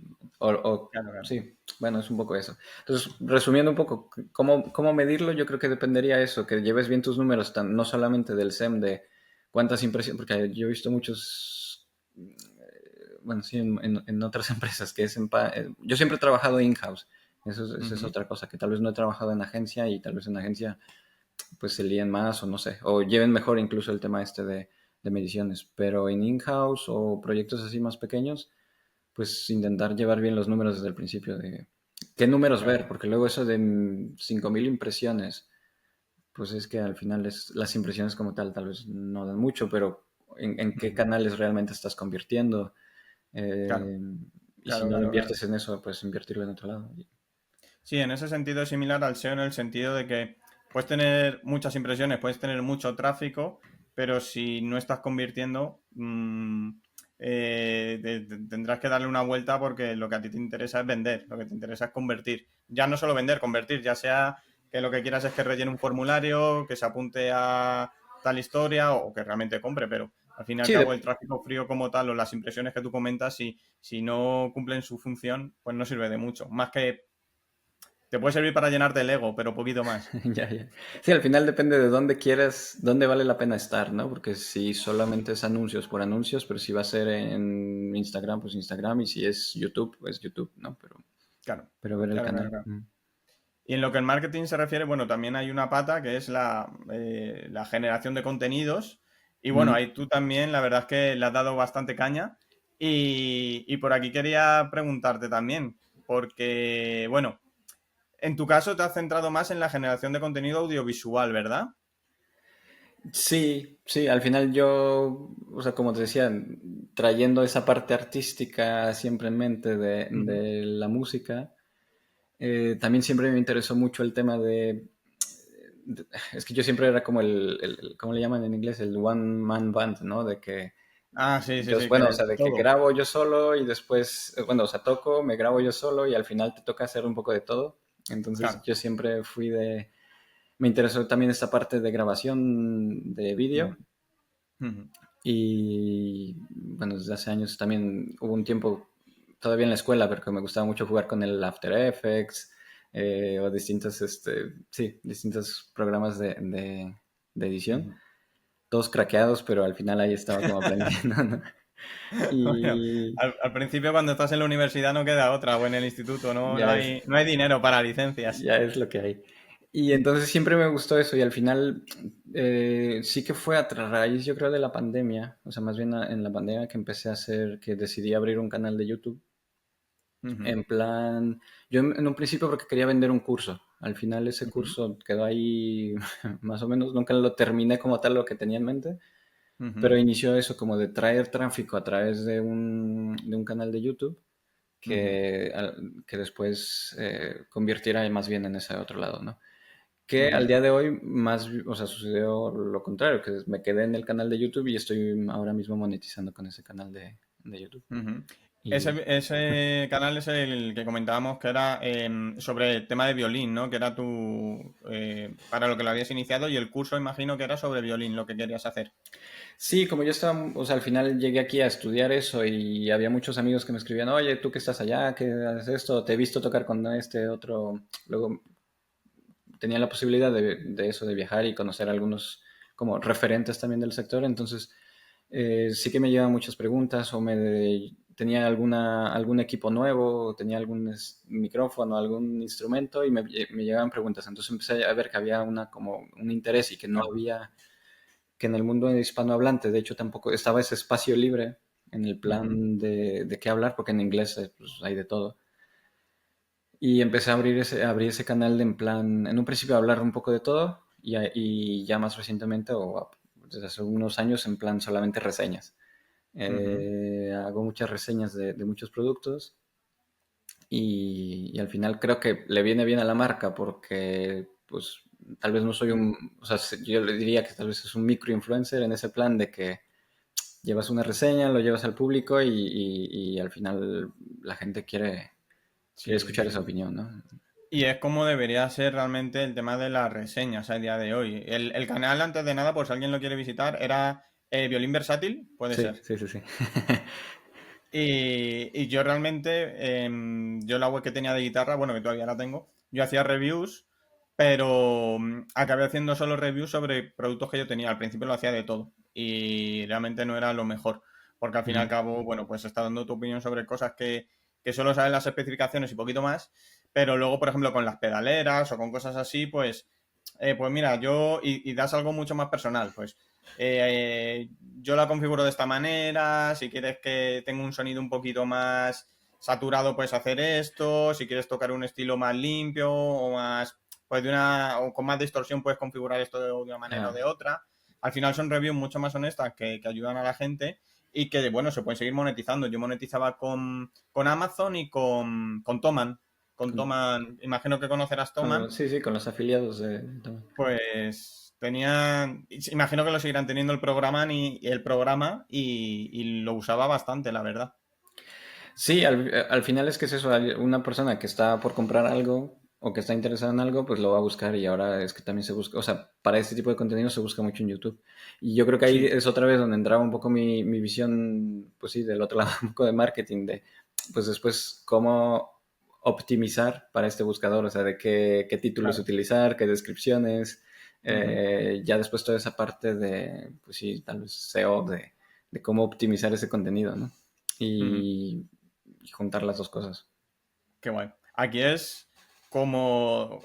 claro, claro. sí, bueno, es un poco eso. Entonces, resumiendo un poco, ¿cómo medirlo? Yo creo que dependería eso, que lleves bien tus números, no solamente del SEM, de cuántas impresiones, porque yo he visto muchos, bueno, sí, en otras empresas, que es yo siempre he trabajado in-house, eso es Ujú. otra cosa, que tal vez no he trabajado en agencia y tal vez en agencia pues se líen más o no sé, o lleven mejor incluso el tema este de mediciones, pero en in-house o proyectos así más pequeños, pues intentar llevar bien los números desde el principio de qué números Claro. ver, porque luego eso de 5.000 impresiones, pues es que al final las impresiones como tal vez no dan mucho, pero en qué Ujú. canales realmente estás convirtiendo. Claro, Eh, y si claro, no lo claro, claro. inviertes en eso, pues invertirlo en otro lado. Sí, en ese sentido es similar al SEO en el sentido de que puedes tener muchas impresiones, puedes tener mucho tráfico, pero si no estás convirtiendo, tendrás que darle una vuelta porque lo que a ti te interesa es vender, lo que te interesa es convertir. Ya no solo vender, convertir, ya sea que lo que quieras es que rellene un formulario, que se apunte a tal historia o que realmente compre, pero al fin y al Sí, cabo el tráfico frío como tal o las impresiones que tú comentas, si no cumplen su función, pues no sirve de mucho. Más que te puede servir para llenarte el ego, pero poquito más. ya, ya. Sí, al final depende de dónde quieras, dónde vale la pena estar, ¿no? Porque si solamente es anuncios por anuncios, pero si va a ser en Instagram, pues Instagram, y si es YouTube, pues YouTube, ¿no? Claro, Pero ver el claro, claro, canal. claro. Y en lo que el marketing se refiere, bueno, también hay una pata que es la generación de contenidos. Y bueno, Mm. ahí tú también, la verdad es que le has dado bastante caña. Y por aquí quería preguntarte también, porque, bueno, en tu caso te has centrado más en la generación de contenido audiovisual, ¿verdad? Sí, sí, al final yo, o sea, como te decía, trayendo esa parte artística siempre en mente Ujú. de la música, también siempre me interesó mucho el tema es que yo siempre era como ¿cómo le llaman en inglés? El one man band, ¿no? De que Ah, sí, sí, yo, sí, bueno, o que sea, de que todo. grabo yo solo y después, bueno, o sea, toco, me grabo yo solo y al final te toca hacer un poco de todo. Entonces Claro. yo siempre me interesó también esta parte de grabación de vídeo. Ujú, ujú. Y bueno, desde hace años también hubo un tiempo, todavía en la escuela, porque me gustaba mucho jugar con el After Effects o distintos, sí, distintos programas de edición. Ujú. Todos craqueados, pero al final ahí estaba como aprendiendo, ¿no? Bueno, Y al principio cuando estás en la universidad no queda otra, o en el instituto, no, ya es, no hay dinero para licencias. ya es lo que hay. Y entonces siempre me gustó eso y al final sí que fue a raíz yo creo de la pandemia, o sea, más bien en la pandemia que empecé a hacer, que decidí abrir un canal de YouTube. Ujú, En plan, yo en un principio porque quería vender un curso. Al final ese ujú, curso quedó ahí más o menos, nunca lo terminé como tal lo que tenía en mente, ujú, pero inició eso como de traer tráfico a través de un canal de YouTube ujú, que después convirtiera más bien en ese otro lado, ¿no? Que al ujú, día de hoy más, o sea, sucedió lo contrario, que me quedé en el canal de YouTube y estoy ahora mismo monetizando con ese canal de YouTube. ujú. Y Ese canal es el que comentábamos que era sobre el tema de violín, ¿no? Que era para lo que lo habías iniciado y el curso imagino que era sobre violín, lo que querías hacer. sí, como yo estaba, o sea, al final llegué aquí a estudiar eso y había muchos amigos que me escribían, oye, tú que estás allá, ¿qué haces esto? Te he visto tocar con este otro. Luego tenía la posibilidad de eso, de viajar y conocer algunos como referentes también del sector, entonces sí que me llevaban muchas preguntas o tenía algún equipo nuevo, o tenía algún micrófono, algún instrumento y me llegaban preguntas. Entonces empecé a ver que había como un interés y que no Claro. había que en el mundo hispanohablante, de hecho, tampoco estaba ese espacio libre en el Ujú, plan de qué hablar, porque en inglés pues, hay de todo. Y empecé a abrir ese canal en plan, en un principio a hablar un poco de todo y ya más recientemente, desde hace unos años, en plan solamente reseñas. ujú. Hago muchas reseñas de muchos productos y al final creo que le viene bien a la marca porque pues tal vez no soy o sea, yo le diría que tal vez es un microinfluencer en ese plan de que llevas una reseña, lo llevas al público y al final la gente quiere Sí, escuchar sí, esa sí. opinión, ¿no? Y es como debería ser realmente el tema de las reseñas a día de hoy. El canal, antes de nada, por si alguien lo quiere visitar, era Violín Versátil, puede Sí, ser. sí, sí, sí. Y yo realmente, yo la web que tenía de guitarra, bueno, que todavía la tengo, yo hacía reviews, pero acabé haciendo solo reviews sobre productos que yo tenía. Al principio lo hacía de todo y realmente no era lo mejor, porque al fin y al Ujú. cabo, bueno, pues estás dando tu opinión sobre cosas que solo sabes las especificaciones y poquito más, pero luego, por ejemplo, con las pedaleras o con cosas así, pues mira, y das algo mucho más personal, pues yo la configuro de esta manera, si quieres que tenga un sonido un poquito más saturado puedes hacer esto, si quieres tocar un estilo más limpio o más pues o con más distorsión puedes configurar esto de una manera o Ah, de otra. Al final son reviews mucho más honestas que ayudan a la gente y que bueno, se pueden seguir monetizando. Yo monetizaba con Amazon y con Toman. Con con- Toman, imagino que conocerás Toman. sí, sí, con los afiliados de... Pues Imagino que lo seguirán teniendo el programa y lo usaba bastante, la verdad. Sí, al final es que es eso, una persona que está por comprar algo o que está interesada en algo, pues lo va a buscar y ahora es que también se busca, o sea, para este tipo de contenido se busca mucho en YouTube. Y yo creo que ahí Sí, es otra vez donde entraba un poco mi visión, pues sí, del otro lado, un poco de marketing, de pues después cómo optimizar para este buscador, o sea, de qué títulos claro. utilizar, qué descripciones, Ujú, ya después toda esa parte de, pues sí, tal vez SEO, de cómo optimizar ese contenido, ¿no? ujú. Y juntar las dos cosas. Qué guay. Aquí es como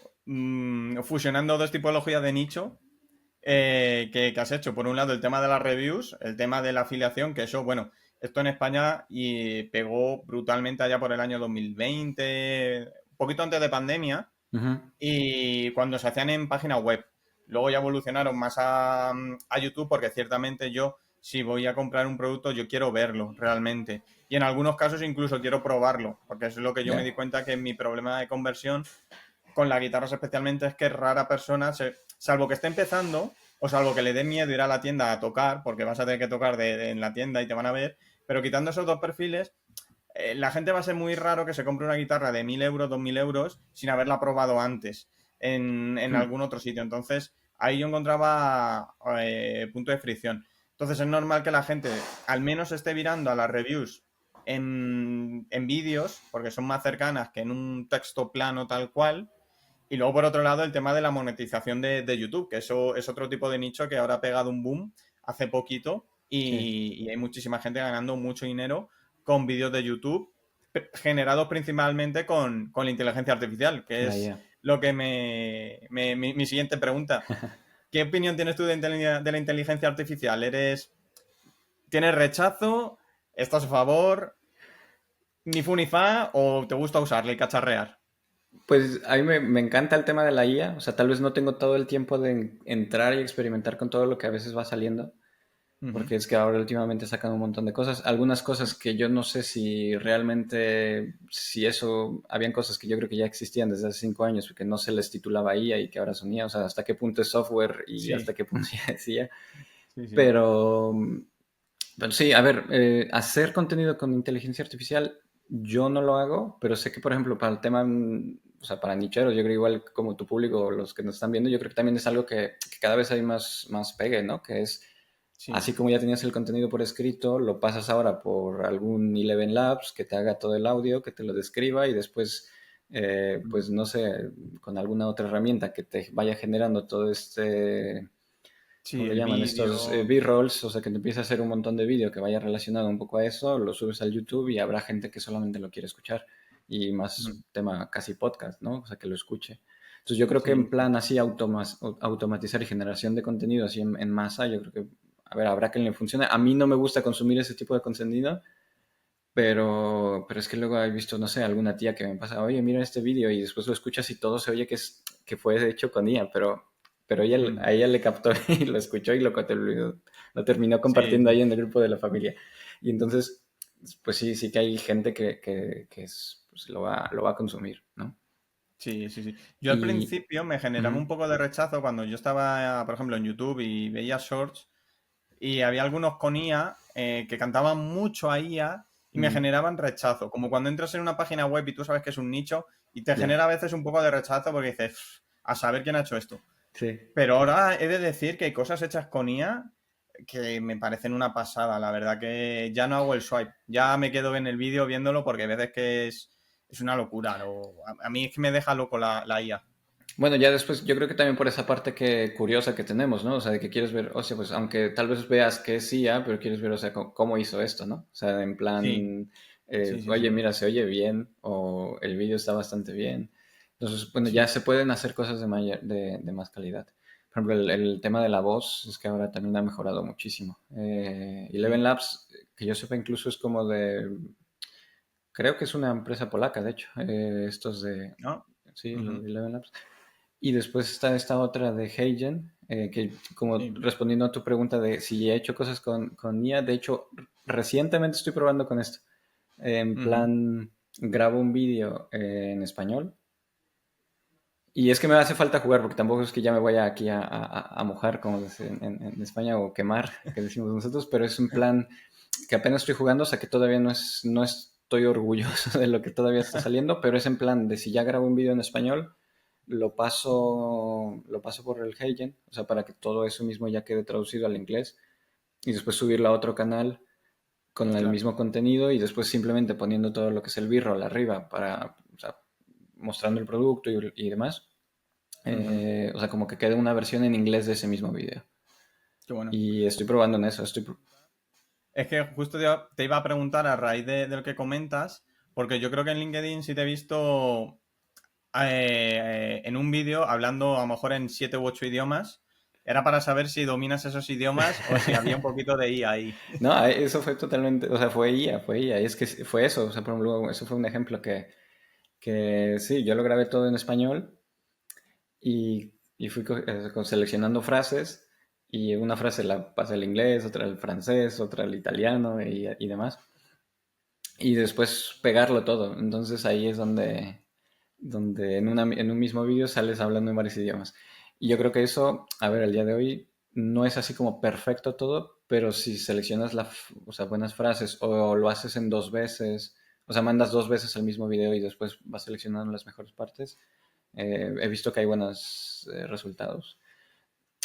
fusionando dos tipologías de nicho que has hecho. Por un lado, el tema de las reviews, el tema de la afiliación, que eso, bueno, esto en España y pegó brutalmente allá por el año 2020, un poquito antes de pandemia, Ujú. y cuando se hacían en página web. Luego ya evolucionaron más a YouTube porque ciertamente yo, si voy a comprar un producto, yo quiero verlo realmente. Y en algunos casos incluso quiero probarlo, porque eso es lo que yo me Ya. di cuenta que mi problema de conversión con las guitarras especialmente es que rara persona, salvo que esté empezando, o salvo que le dé miedo ir a la tienda a tocar, porque vas a tener que tocar en la tienda y te van a ver, pero quitando esos dos perfiles, la gente va a ser muy raro que se compre una guitarra de 1.000 euros, 2.000 euros, sin haberla probado antes en Hmm. algún otro sitio. Entonces, ahí yo encontraba punto de fricción. Entonces, es normal que la gente al menos esté virando a las reviews en vídeos, porque son más cercanas que en un texto plano tal cual. Y luego, por otro lado, el tema de la monetización de YouTube, que eso es otro tipo de nicho que ahora ha pegado un boom hace poquito Sí. y hay muchísima gente ganando mucho dinero con vídeos de YouTube generados principalmente con la inteligencia artificial, que La es IA. lo que mi siguiente pregunta. ¿Qué opinión tienes tú de la inteligencia artificial? ¿Tienes rechazo? ¿Estás a favor? ¿Ni fu ni fa? ¿O te gusta usarla y cacharrear? Pues a mí me encanta el tema de la IA, o sea, tal vez no tengo todo el tiempo de entrar y experimentar con todo lo que a veces va saliendo, Ujú. porque es que ahora últimamente sacan un montón de cosas, algunas cosas que yo no sé si realmente, si eso, habían cosas que yo creo que ya existían desde hace 5 años, porque no se les titulaba IA y que ahora son IA, o sea, hasta qué punto es software y Sí, hasta qué punto ya es IA, sí, sí. pero Pero sí, a ver, hacer contenido con inteligencia artificial, yo no lo hago, pero sé que, por ejemplo, para el tema, o sea, para nicheros, yo creo igual como tu público, los que nos están viendo, yo creo que también es algo que cada vez hay más pegue, ¿no? Que es, Sí. así como ya tenías el contenido por escrito, lo pasas ahora por algún Eleven Labs que te haga todo el audio, que te lo describa y después, Ujú. pues no sé, con alguna otra herramienta que te vaya generando todo este ¿cómo Sí, le el llaman? Estos vídeo. B-rolls, o sea, que te empieza a hacer un montón de vídeo que vaya relacionado un poco a eso, lo subes al YouTube y habrá gente que solamente lo quiere escuchar y más Ujú. tema casi podcast, ¿no? O sea, que lo escuche. Entonces yo creo que en Sí, plan así automatizar y generación de contenido así en masa, yo creo que, a ver, habrá que le funcione. A mí no me gusta consumir ese tipo de contenido, pero es que luego he visto, no sé, alguna tía que me pasa, oye, mira este vídeo y después lo escuchas y todo se oye que fue hecho con IA, pero ujú. a ella le captó y lo escuchó y lo terminó Sí, compartiendo sí, ahí en el grupo de la familia. Y entonces, pues sí que hay gente pues lo va a consumir, ¿no? sí, sí, sí. Yo al Y, principio me generaba ujú, un poco de rechazo cuando yo estaba, por ejemplo, en YouTube y veía shorts y había algunos con IA que cantaban mucho a IA y me ujú, generaban rechazo. Como cuando entras en una página web y tú sabes que es un nicho y te ya, genera a veces un poco de rechazo porque dices, "Pff, a saber quién ha hecho esto". sí. Pero ahora he de decir que hay cosas hechas con IA que me parecen una pasada. La verdad que ya no hago el swipe. Ya me quedo en el vídeo viéndolo porque hay veces que es una locura. A mí es que me deja loco la IA. Bueno, ya después, yo creo que también por esa parte que curiosa que tenemos, ¿no? O sea, de que quieres ver, o sea, pues aunque tal vez veas que es IA, pero quieres ver, o sea, cómo hizo esto, ¿no? O sea, en Sí, plan, sí, sí, oye, sí. mira, se oye bien, o el vídeo está bastante bien. Entonces, bueno, ya Sí. se pueden hacer cosas de más calidad. Por ejemplo, el tema de la voz es que ahora también ha mejorado muchísimo. Eleven Sí. Labs, que yo sepa, incluso es como creo que es una empresa polaca, de hecho, estos ¿No? sí, Ujú. Eleven Labs. Y después está esta otra de Heijen, que como Sí. respondiendo a tu pregunta de si he hecho cosas con IA, de hecho, recientemente estoy probando con esto. En Ujú. plan, grabo un vídeo en español Y es que me hace falta jugar, porque tampoco es que ya me vaya aquí a mojar, como dicen en España, o quemar, que decimos nosotros, pero es un plan que apenas estoy jugando, o sea que todavía no estoy orgulloso de lo que todavía está saliendo, pero es en plan de si ya grabo un vídeo en español, lo paso por el Heijen, o sea, para que todo eso mismo ya quede traducido al inglés, y después subirlo a otro canal con el Claro. mismo contenido y después simplemente poniendo todo lo que es el B-roll arriba para, o sea, mostrando el producto y demás. Ujú. O sea, como que quede una versión en inglés de ese mismo video. Qué bueno. Y estoy probando en eso. Es que justo te iba a preguntar a raíz de lo que comentas, porque yo creo que en LinkedIn sí te he visto en un vídeo hablando a lo mejor en 7 u 8 idiomas. Era para saber si dominas esos idiomas o si había un poquito de IA ahí. No, eso fue totalmente, o sea, fue IA. Y es que fue eso, o sea, por ejemplo, eso fue un ejemplo que sí, yo lo grabé todo en español y fui seleccionando frases y una frase la pasé al inglés, otra al francés, otra al italiano y demás. Y después pegarlo todo. Entonces ahí es donde en un mismo vídeo sales hablando en varios idiomas. Y yo creo que eso, a ver, al día de hoy no es así como perfecto todo, pero si seleccionas o sea, buenas frases o lo haces en 2 veces, o sea, mandas 2 veces el mismo video y después vas seleccionando las mejores partes, he visto que hay buenos resultados.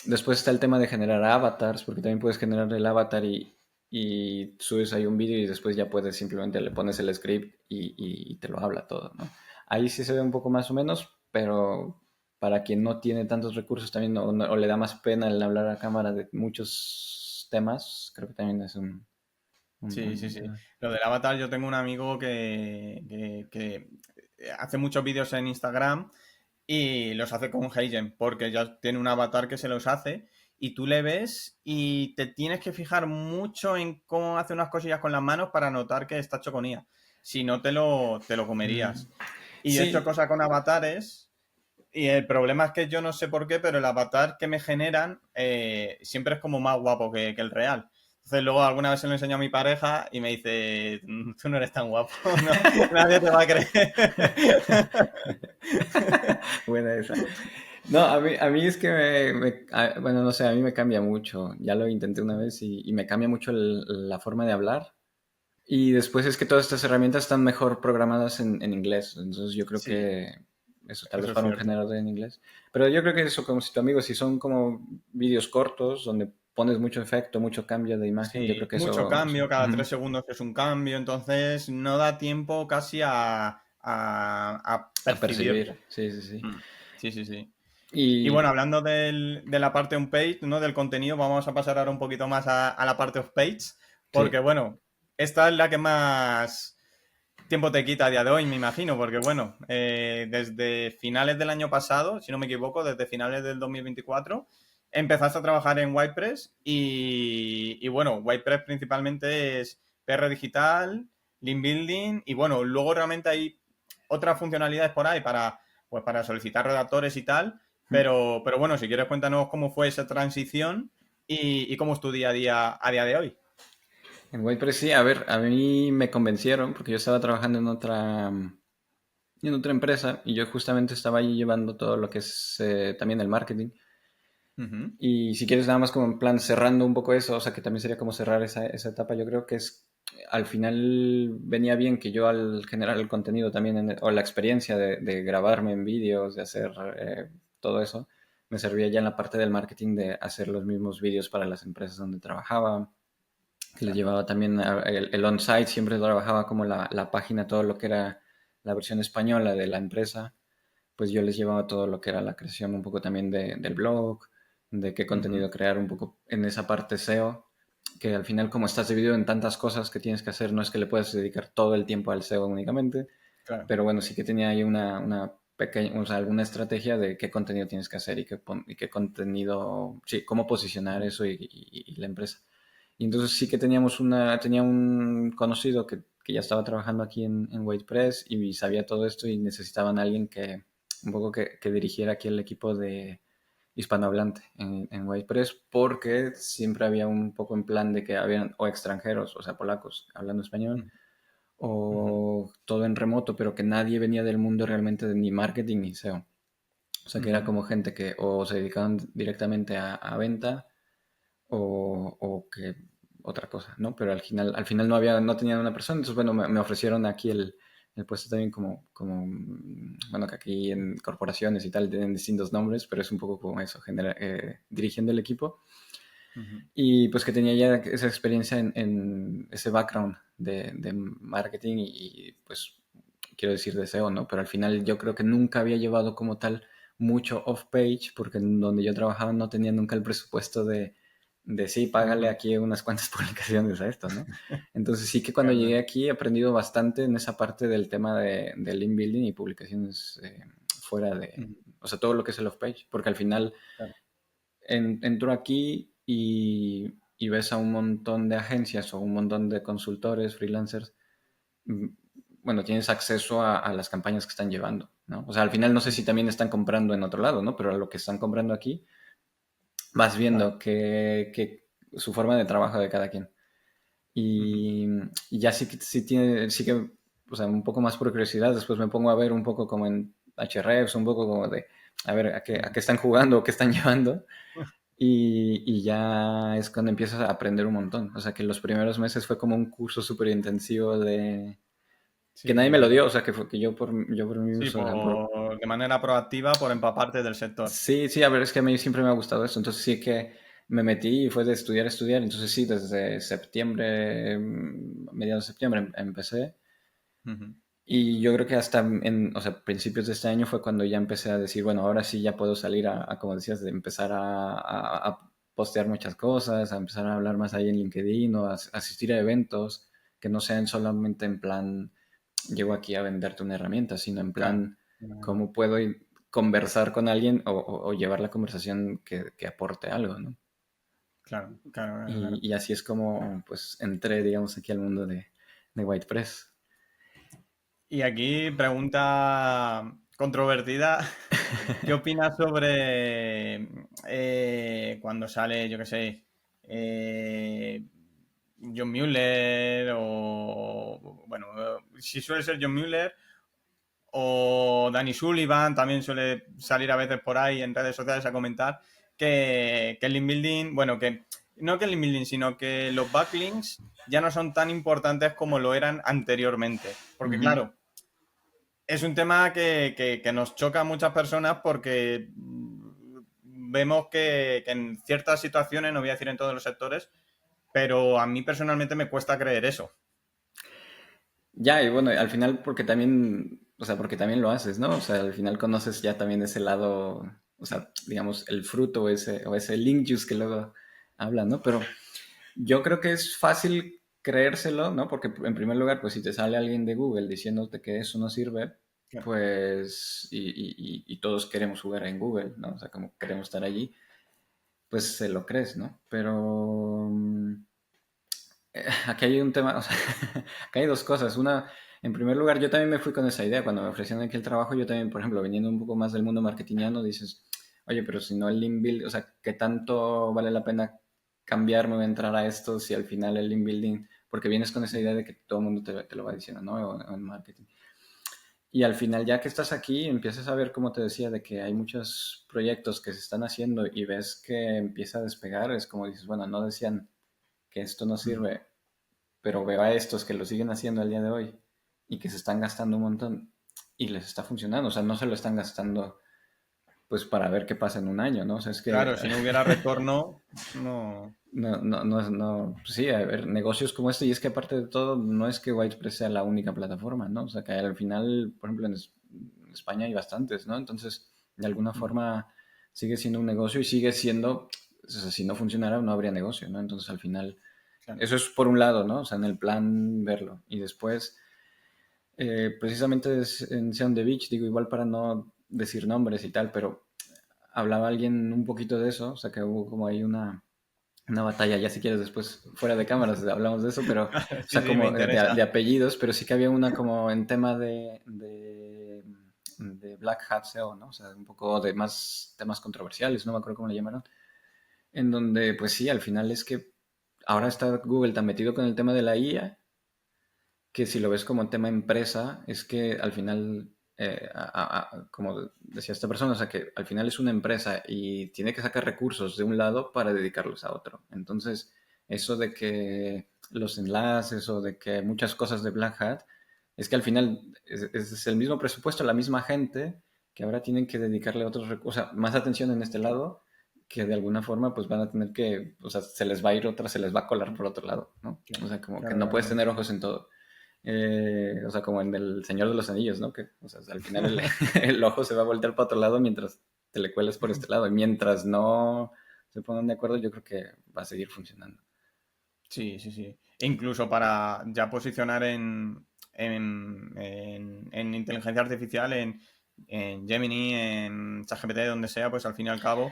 Después está el tema de generar avatars, porque también puedes generar el avatar y subes ahí un vídeo y después ya puedes simplemente le pones el script y te lo habla todo, ¿no? Ahí sí se ve un poco más o menos, pero para quien no tiene tantos recursos también o le da más pena el hablar a cámara de muchos temas, creo que también es Sí, sí, un sí. tema. Lo del avatar, yo tengo un amigo que hace muchos vídeos en Instagram y los hace con Heijen, porque ya tiene un avatar que se los hace y tú le ves y te tienes que fijar mucho en cómo hace unas cosillas con las manos para notar que está hecho con IA. Si no, te lo Mm. comerías. Y yo he hecho Sí, cosas con avatares y el problema es que yo no sé por qué, pero el avatar que me generan siempre es como más guapo que el real. Entonces luego alguna vez se lo enseño a mi pareja y me dice, tú no eres tan guapo, no, nadie te va a creer. buena esa. No, a mí es que bueno, no sé, a mí me cambia mucho. Ya lo intenté una vez y me cambia mucho la forma de hablar. Y después es que todas estas herramientas están mejor programadas en inglés. Entonces yo creo Sí, que eso tal vez eso es para un cierto. generador en inglés. Pero yo creo que eso, como si tu amigo, si son como vídeos cortos donde pones mucho efecto, mucho cambio de imagen, yo creo Sí, que mucho eso... cambio, cada Ujú. 3 segundos es un cambio, entonces no da tiempo casi a A percibirlo. percibir, sí, sí, sí. Mm, sí, sí, sí. Y Y bueno, hablando de la parte on-page, ¿no? Del contenido, vamos a pasar ahora un poquito más a la parte off-page, porque sí, bueno, esta es la que más tiempo te quita a día de hoy, me imagino, porque bueno, desde finales del año pasado, si no me equivoco, desde finales del 2024, empezaste a trabajar en WordPress y bueno, WordPress principalmente es PR digital, link building y bueno, luego realmente hay otras funcionalidades por ahí pues para solicitar redactores y tal, pero bueno, si quieres cuéntanos cómo fue esa transición y cómo es tu día a día de hoy. en WordPress sí, a ver, a mí me convencieron porque yo estaba trabajando en otra empresa y yo justamente estaba ahí llevando todo lo que es también el marketing. Ujú. Y si quieres nada más como en plan cerrando un poco eso, o sea que también sería como cerrar esa etapa, yo creo que al final venía bien que yo al generar el contenido también, o la experiencia de grabarme en vídeos, de hacer todo eso, me servía ya en la parte del marketing de hacer los mismos vídeos para las empresas donde trabajaba, que les Claro. llevaba también el on-site, siempre trabajaba como la página, todo lo que era la versión española de la empresa, pues yo les llevaba todo lo que era la creación un poco también del blog, de qué Ujú. contenido crear un poco en esa parte SEO, que al final como estás dividido en tantas cosas que tienes que hacer, no es que le puedas dedicar todo el tiempo al SEO únicamente, Claro. pero bueno, sí que tenía ahí una pequeña, o sea, alguna estrategia de qué contenido tienes que hacer y qué contenido, sí, cómo posicionar eso y la empresa. Y entonces sí que tenía un conocido que ya estaba trabajando aquí en WordPress y sabía todo esto y necesitaban a alguien que un poco que dirigiera aquí el equipo de hispanohablante en WordPress porque siempre había un poco en plan de que habían o extranjeros, o sea, polacos hablando español Ujú. Ujú. o todo en remoto, pero que nadie venía del mundo realmente de ni marketing ni SEO. O sea, que era Ujú. como gente que o se dedicaban directamente a venta o que otra cosa, ¿no? Pero al final no tenían una persona, entonces bueno, me ofrecieron aquí el puesto también bueno, que aquí en corporaciones y tal tienen distintos nombres, pero es un poco como eso, dirigiendo el equipo. Ujú. Y pues que tenía ya esa experiencia en ese background de marketing pues quiero decir de SEO, ¿no? Pero al final yo creo que nunca había llevado como tal mucho off-page porque en donde yo trabajaba no tenía nunca el presupuesto de sí, págale Ujú. aquí unas cuantas publicaciones a esto, ¿no? Entonces sí que cuando Claro, llegué claro. aquí he aprendido bastante en esa parte del tema de link building y publicaciones fuera Ujú. o sea, todo lo que es el off-page, porque al final Claro. entro aquí y ves a un montón de agencias o un montón de consultores, freelancers, mm, bueno, tienes acceso a las campañas que están llevando, ¿no? O sea, al final no sé si también están comprando en otro lado, ¿no? Pero a lo que están comprando aquí, vas Claro. viendo que su forma de trabajo de cada quien. Ujú. Y, y ya sí que, o sea, un poco más por curiosidad, después me pongo a ver un poco como en Hrefs, un poco como de, a ver, a Ujú. qué están jugando, qué están llevando. Y ya es cuando empiezas a aprender un montón. O sea, que los primeros meses fue como un curso súper intensivo que Sí, nadie sí, me lo sí. dio, o sea, que yo por mí Sí, mismo, o sea, de manera proactiva por empaparte del sector. sí, sí, a ver, es que a mí siempre me ha gustado eso. Entonces sí que me metí y fue de estudiar a estudiar. Entonces sí, desde septiembre, mediados de septiembre empecé. Ujú. Y yo creo que hasta o sea, principios de este año fue cuando ya empecé a decir, bueno, ahora sí ya puedo salir como decías, de empezar a postear muchas cosas, a empezar a hablar más ahí en LinkedIn o a asistir a eventos que no sean solamente en plan, llego aquí a venderte una herramienta, sino en Claro. plan, cómo puedo conversar con alguien o llevar la conversación que aporte algo, ¿no? Claro, claro, claro, claro. Y así es como, pues, entré, digamos, aquí al mundo de WordPress. Y aquí pregunta controvertida. ¿Qué opinas sobre cuando sale, yo qué sé, eh, John Mueller o, bueno, si suele ser John Mueller o Danny Sullivan, también suele salir a veces por ahí en redes sociales a comentar que el link building, bueno, que no que el link building, sino que los backlinks ya no son tan importantes como lo eran anteriormente. Porque Ujú. claro, es un tema que nos choca a muchas personas porque vemos que en ciertas situaciones, no voy a decir en todos los sectores, pero a mí personalmente me cuesta creer eso. Ya, y bueno, al final porque también, o sea, porque también lo haces, ¿no? O sea, al final conoces ya también ese lado, o sea, digamos, el fruto o ese link juice que luego hablan, ¿no? Pero yo creo que es fácil creérselo, ¿no? Porque en primer lugar, pues si te sale alguien de Google diciéndote que eso no sirve, Claro. pues, y todos queremos jugar en Google, ¿no? O sea, como queremos estar allí, pues se lo crees, ¿no? Pero aquí hay un tema, o sea, acá hay dos cosas. Una, en primer lugar, yo también me fui con esa idea. Cuando me ofrecieron aquí el trabajo, yo también, por ejemplo, viniendo un poco más del mundo marketingiano, dices, oye, pero si no el link building, o sea, ¿qué tanto vale la pena cambiarme o entrar a esto si al final el link building, porque vienes con esa idea de que todo el mundo te lo va diciendo, ¿no? O en marketing. Y al final, ya que estás aquí, empiezas a ver, como te decía, de que hay muchos proyectos que se están haciendo y ves que empieza a despegar, es como dices, bueno, no decían que esto no sirve, pero veo a estos que lo siguen haciendo al día de hoy y que se están gastando un montón y les está funcionando, o sea, no se lo están gastando pues para ver qué pasa en un año, ¿no? O sea, es que Claro, si no hubiera retorno, no. pues sí, a ver, negocios como este, y es que aparte de todo, no es que Whitepress sea la única plataforma, ¿no? O sea, que al final, por ejemplo, en España hay bastantes, ¿no? Entonces, de alguna forma sigue siendo un negocio y sigue siendo, o sea, si no funcionara no habría negocio, ¿no? Entonces, al final, Claro. eso es por un lado, ¿no? O sea, en el plan verlo. Y después, precisamente en Sea on the Beach, digo, igual para no decir nombres y tal, pero hablaba alguien un poquito de eso, o sea, que hubo como ahí una batalla, ya si quieres después, fuera de cámaras, hablamos de eso, pero, o Sí, sea, sí, me como de interesa. apellidos, pero sí que había una como en tema de Black Hat SEO, ¿no? O sea, un poco de más temas controversiales, no me acuerdo cómo le llamaron, en donde, pues sí, al final es que ahora está Google tan metido con el tema de la IA que si lo ves como tema empresa, es que al final como decía esta persona, o sea, que al final es una empresa y tiene que sacar recursos de un lado para dedicarlos a otro. Entonces, eso de que los enlaces o de que muchas cosas de Black Hat, es que al final es el mismo presupuesto, la misma gente que ahora tienen que dedicarle otros recursos, o sea, más atención en este lado, que de alguna forma pues van a tener que, o sea, se les va a ir otra, se les va a colar por otro lado, ¿no? O Claro, sea, como que claro, no claro, puedes claro. tener ojos en todo. O sea, como en El Señor de los Anillos, ¿no? Que, o sea, al final el ojo se va a voltear para otro lado mientras te le cueles por este lado. Y mientras no se pongan de acuerdo, yo creo que va a seguir funcionando. Sí, sí, sí. E incluso para ya posicionar en inteligencia artificial, en Gemini, en ChatGPT, donde sea, pues al fin y al cabo,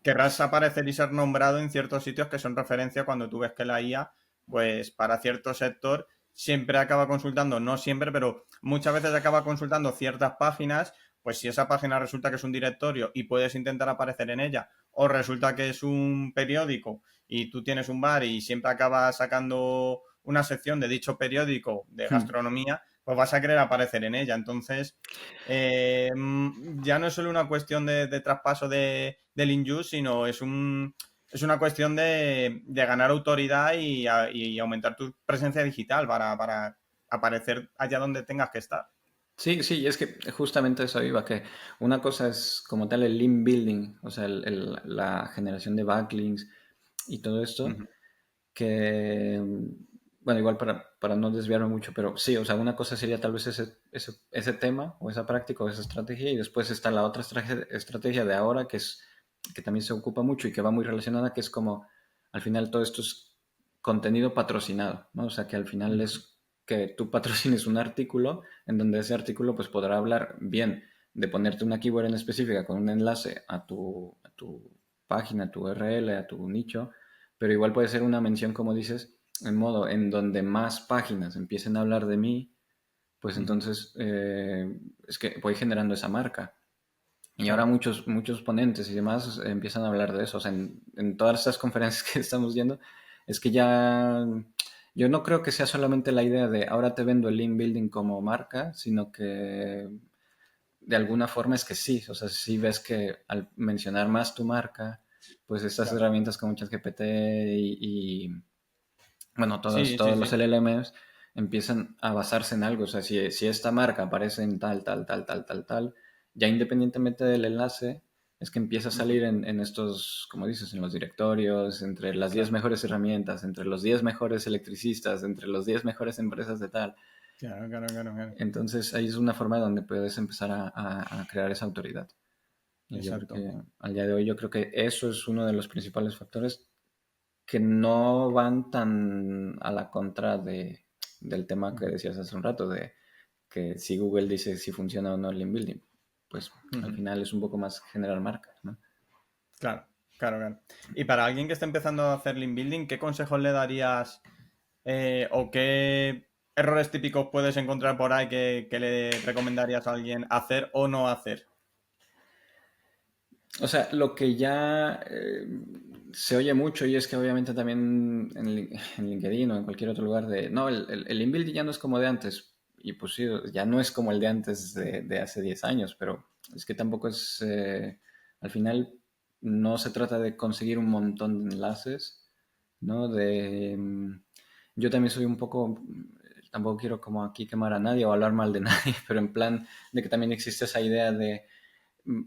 querrás aparecer y ser nombrado en ciertos sitios que son referencia cuando tú ves que la IA, pues para cierto sector, siempre acaba consultando, no siempre, pero muchas veces acaba consultando ciertas páginas, pues si esa página resulta que es un directorio y puedes intentar aparecer en ella, o resulta que es un periódico y tú tienes un bar y siempre acabas sacando una sección de dicho periódico de Hmm. gastronomía, pues vas a querer aparecer en ella. Entonces, ya no es solo una cuestión de traspaso del in-use, sino es una cuestión de ganar autoridad y aumentar tu presencia digital para aparecer allá donde tengas que estar. Sí, sí, y es que justamente eso iba, que una cosa es como tal el link building, o sea, la generación de backlinks y todo esto, Ujú. que, bueno, igual para no desviarme mucho, pero sí, o sea, una cosa sería tal vez ese tema o esa práctica o esa estrategia, y después está la otra estrategia de ahora que también se ocupa mucho y que va muy relacionada, que es como al final todo esto es contenido patrocinado, ¿no? O sea, que al final Ujú. es que tú patrocines un artículo en donde ese artículo pues podrá hablar bien de ponerte una keyword en específica con un enlace a tu página, a tu URL, a tu nicho, pero igual puede ser una mención, como dices, en modo en donde más páginas empiecen a hablar de mí, pues Ujú. entonces es que voy generando esa marca. Y ahora Claro. muchos ponentes y demás empiezan a hablar de eso. O sea, en todas estas conferencias que estamos viendo, es que ya yo no creo que sea solamente la idea de ahora te vendo el link building como marca, sino que de alguna forma es que sí. O sea, sí ves que al mencionar más tu marca, pues estas Claro. herramientas como ChatGPT y bueno, Sí, sí, todos los sí. LLMs empiezan a basarse en algo. O sea, si esta marca aparece en tal, ya independientemente del enlace, es que empieza a Ujú. salir en estos, como dices, en los directorios, entre las 10 Claro. mejores herramientas, entre los 10 mejores electricistas, entre los 10 mejores empresas de tal. Claro, claro, claro, claro. Entonces, ahí es una forma donde puedes empezar a crear esa autoridad. Y yo creo Exacto. que al día de hoy, yo creo que eso es uno de los principales factores que no van tan a la contra del tema que Ujú. decías hace un rato, de que si Google dice si funciona o no el link building, pues al Ujú. final es un poco más generar marca, ¿no? Claro, claro, claro. Y para alguien que esté empezando a hacer link building, ¿qué consejos le darías o qué errores típicos puedes encontrar por ahí que le recomendarías a alguien hacer o no hacer? O sea, lo que ya se oye mucho y es que obviamente también en LinkedIn o en cualquier otro lugar de, no, el link building ya no es como de antes. Y pues sí, ya no es como el de antes de hace 10 años, pero es que tampoco es, al final no se trata de conseguir un montón de enlaces, ¿no? Yo también soy un poco, tampoco quiero como aquí quemar a nadie o hablar mal de nadie, pero en plan de que también existe esa idea mm,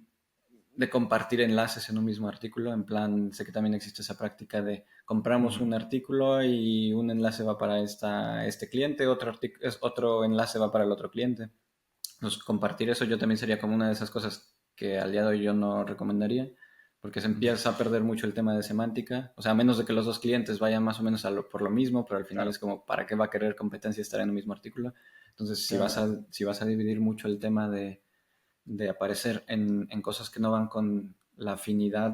de compartir enlaces en un mismo artículo. En plan, sé que también existe esa práctica de compramos Ujú. un artículo y un enlace va para este cliente, otro enlace va para el otro cliente. Entonces, compartir eso yo también sería como una de esas cosas que al día de hoy yo no recomendaría, porque se Ujú. empieza a perder mucho el tema de semántica. O sea, a menos de que los dos clientes vayan más o menos por lo mismo, pero al final Claro, es como, ¿para qué va a querer competencia estar en el mismo artículo? Entonces, si claro, vas a, claro. si vas a dividir mucho el tema de aparecer en cosas que no van con la afinidad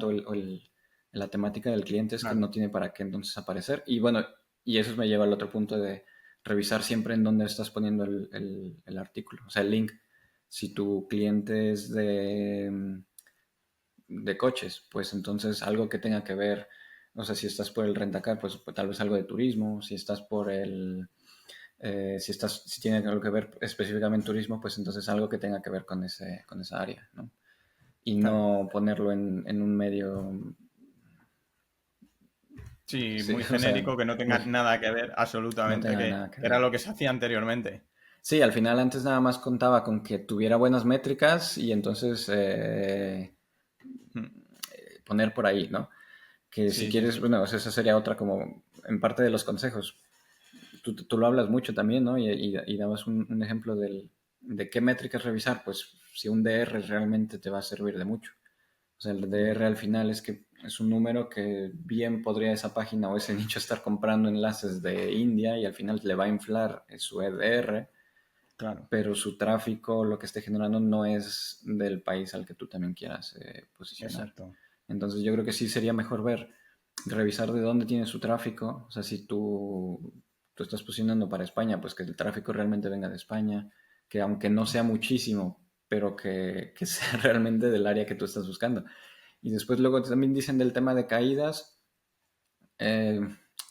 la temática del cliente, es que Claro. no tiene para qué entonces aparecer. Y bueno, y eso me lleva al otro punto de revisar siempre en dónde estás poniendo el artículo, o sea, el link. Si tu cliente es de coches, pues entonces algo que tenga que ver, o sea, si estás por el rentacar, pues tal vez algo de turismo, si estás por Si tiene algo que ver específicamente turismo, pues entonces algo que tenga que ver con esa área, ¿no? Y Claro. no ponerlo en un medio, Sí, sí, muy o sea, genérico, que no tenga muy, nada que ver no absolutamente, tenga nada que que era ver. lo que se hacía anteriormente. Sí, al final antes nada más contaba con que tuviera buenas métricas y entonces Mm. poner por ahí, ¿no? Que si Sí, sí, quieres, sí. bueno, esa sería otra como en parte de los consejos. Tú lo hablas mucho también, ¿no? Y dabas un ejemplo de qué métricas revisar, pues si un DR realmente te va a servir de mucho. O sea, el Mm. DR al final es que es un número que bien podría esa página o ese nicho estar comprando enlaces de India y al final le va a inflar su EDR, Claro, pero su tráfico, lo que esté generando, no es del país al que tú también quieras posicionar. exacto. Entonces yo creo que sí sería mejor revisar de dónde tiene su tráfico. O sea, si tú estás posicionando para España, pues que el tráfico realmente venga de España, que aunque no sea muchísimo, pero que sea realmente del área que tú estás buscando. Y después luego también dicen del tema de caídas. eh,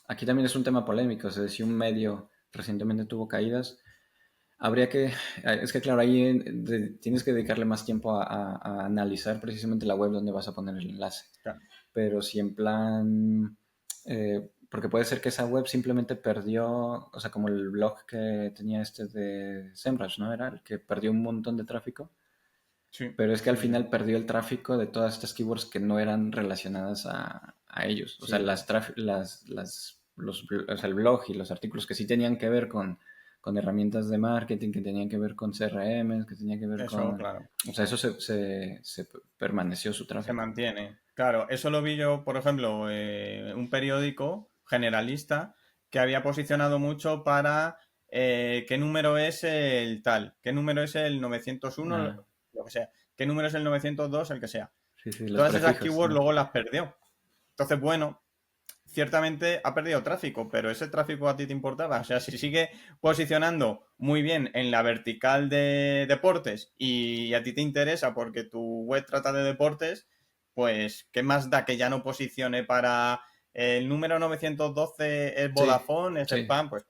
Aquí también es un tema polémico. O sea, si un medio recientemente tuvo caídas, habría que, es que claro, ahí tienes que dedicarle más tiempo a analizar precisamente la web donde vas a poner el enlace. Claro. Pero si en plan, porque puede ser que esa web simplemente perdió, o sea, como el blog que tenía este de SEMrush, ¿no? Era el que perdió un montón de tráfico, Sí, pero es que al sí, sí. final perdió el tráfico de todas estas keywords que no eran relacionadas a ellos. O sea, Sí, o sea, el blog y los artículos que sí tenían que ver con herramientas de marketing, que tenían que ver con CRMs, que tenían que ver eso, con... claro. O sea, eso se permaneció su Se tráfico. mantiene. Claro, eso lo vi yo, por ejemplo, un periódico generalista que había posicionado mucho para qué número es el tal, qué número es el 901, Ah, lo que sea, qué número es el 902, el que sea. sí, sí, los Todas esas prefijos, keywords ¿no? luego las perdió. Entonces, bueno, ciertamente ha perdido tráfico, pero ese tráfico a ti te importaba. O sea, si sigue posicionando muy bien en la vertical de deportes y a ti te interesa porque tu web trata de deportes, pues ¿qué más da que ya no posicione para el número 912 es Sí, Vodafone, es sí. spam? Pues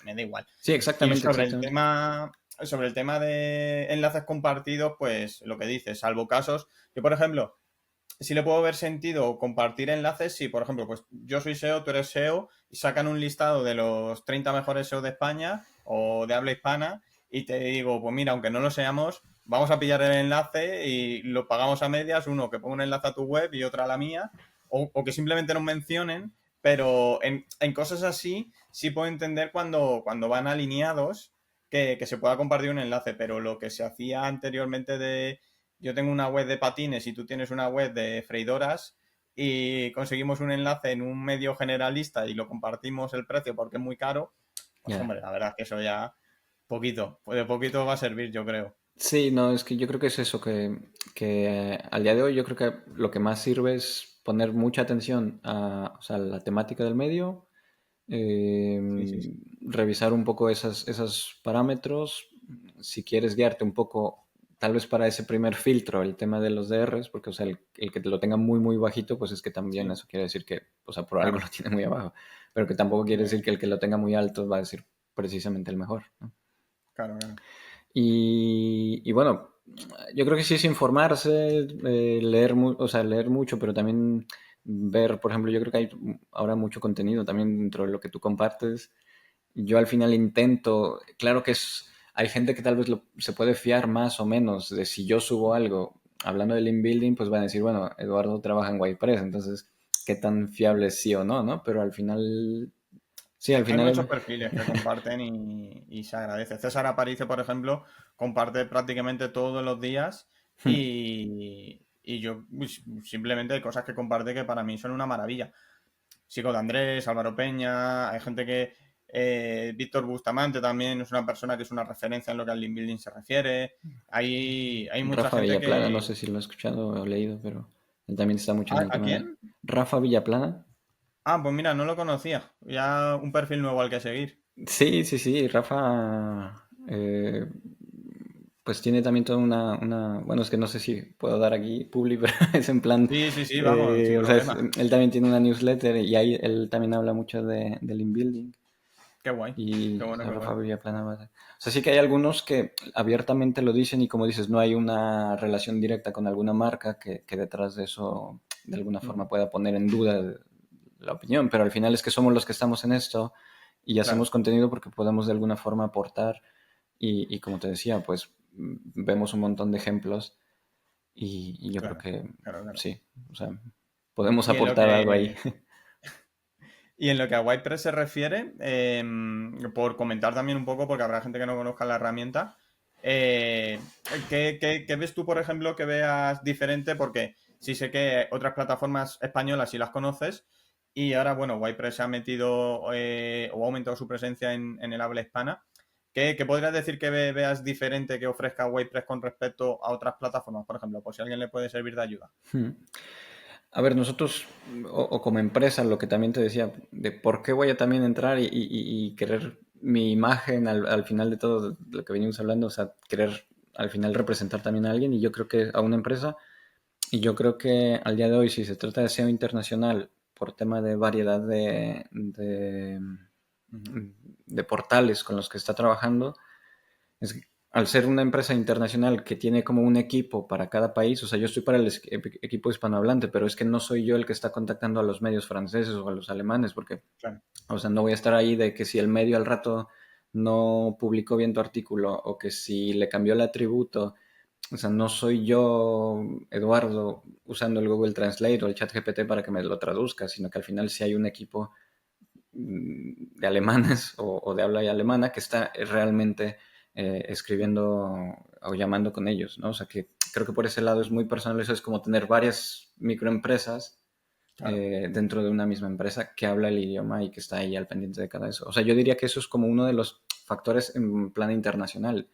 me da igual. Sí, Y exactamente, exactamente. sobre el tema de enlaces compartidos, pues lo que dices, salvo casos que, por ejemplo, sí le puedo ver sentido compartir enlaces si, por ejemplo, pues yo soy SEO, tú eres SEO y sacan un listado de los 30 mejores SEO de España o de habla hispana y te digo, pues mira, aunque no lo seamos, vamos a pillar el enlace y lo pagamos a medias, uno que ponga un enlace a tu web y otra a la mía, o que simplemente nos mencionen, pero en cosas así sí puedo entender cuando van alineados que se pueda compartir un enlace, pero lo que se hacía anteriormente de yo tengo una web de patines y tú tienes una web de freidoras y conseguimos un enlace en un medio generalista y lo compartimos el precio porque es muy caro, pues Ya. hombre, la verdad es que eso ya poquito, pues de poquito va a servir, yo creo. Sí, no, es que yo creo que es eso, que al día de hoy yo creo que lo que más sirve es poner mucha atención a, o sea, la temática del medio, eh, Sí, sí, sí. revisar un poco esos parámetros, si quieres guiarte un poco, tal vez para ese primer filtro, el tema de los DRs, porque o sea, el que te lo tenga muy, muy bajito, pues es que también Sí, eso quiere decir que, o sea, por algo claro. lo tiene muy abajo, pero que tampoco quiere decir que Eso, el que lo tenga muy alto va a decir precisamente el mejor, ¿no? claro, claro. Y bueno, yo creo que sí es informarse, o sea, leer mucho, pero también ver, por ejemplo, yo creo que hay ahora mucho contenido también dentro de lo que tú compartes. Yo al final intento, claro que hay gente que tal vez se puede fiar más o menos de si yo subo algo, hablando del inbuilding, pues van a decir, bueno, Eduardo trabaja en WordPress, entonces, ¿qué tan fiable es sí o no, no? Pero al final, sí, al Hay final muchos perfiles que comparten y se agradece. César Aparicio, por ejemplo, comparte prácticamente todos los días y yo pues, simplemente hay cosas que comparte que para mí son una maravilla. Sigo de Andrés, Álvaro Peña, hay gente que... Víctor Bustamante también es una persona que es una referencia en lo que al link building se refiere. Hay mucha Rafa gente Villaplana, no que... sé si lo he escuchado o leído, pero él también está mucho en el ¿A tema de... quién? Rafa Villaplana. Ah, pues mira, no lo conocía. Ya un perfil nuevo al que seguir. Sí, sí, sí, Rafa, pues tiene también toda bueno, es que no sé si puedo dar aquí publi, pero es en plan, Sí, sí, sí, vamos, sin o sea, problema. él también tiene una newsletter y ahí él también habla mucho del inbuilding. Qué guay. Qué y bueno, qué Rafa bueno. vivía plana base. O sea, sí que hay algunos que abiertamente lo dicen y como dices, no hay una relación directa con alguna marca que detrás de eso de alguna forma Ujú. pueda poner en duda la opinión, pero al final es que somos los que estamos en esto y hacemos Claro, contenido porque podemos de alguna forma aportar y como te decía, pues vemos un montón de ejemplos y yo creo claro, que claro, claro. sí, o sea, podemos Y en lo aportar algo ahí. que, y en lo que a WordPress se refiere, por comentar también un poco, porque habrá gente que no conozca la herramienta, ¿qué ves tú, por ejemplo, que veas diferente? Porque sí sé que otras plataformas españolas sí las conoces y ahora, bueno, WordPress se ha metido o ha aumentado su presencia en el habla hispana. ¿Qué podrías decir que veas diferente que ofrezca WordPress con respecto a otras plataformas, por ejemplo? Por si a alguien le puede servir de ayuda. A ver, nosotros, o como empresa, lo que también te decía, de por qué voy a también entrar y querer mi imagen al final de todo lo que venimos hablando, o sea, querer al final representar también a alguien, y yo creo que a una empresa, y yo creo que al día de hoy, si se trata de SEO internacional, por tema de variedad Ujú. de portales con los que está trabajando, es que al ser una empresa internacional que tiene como un equipo para cada país, o sea, yo estoy para el equipo hispanohablante, pero es que no soy yo el que está contactando a los medios franceses o a los alemanes, porque, Claro, o sea, no voy a estar ahí de que si el medio al rato no publicó bien tu artículo o que si le cambió el atributo, o sea, no soy yo, Eduardo, usando el Google Translate o el chat GPT para que me lo traduzca, sino que al final sí hay un equipo de alemanes o de habla alemana que está realmente escribiendo o llamando con ellos, ¿no? O sea que creo que por ese lado es muy personal, eso es como tener varias microempresas claro. dentro de una misma empresa que habla el idioma y que está ahí al pendiente de cada eso. O sea, yo diría que eso es como uno de los factores en plan internacional.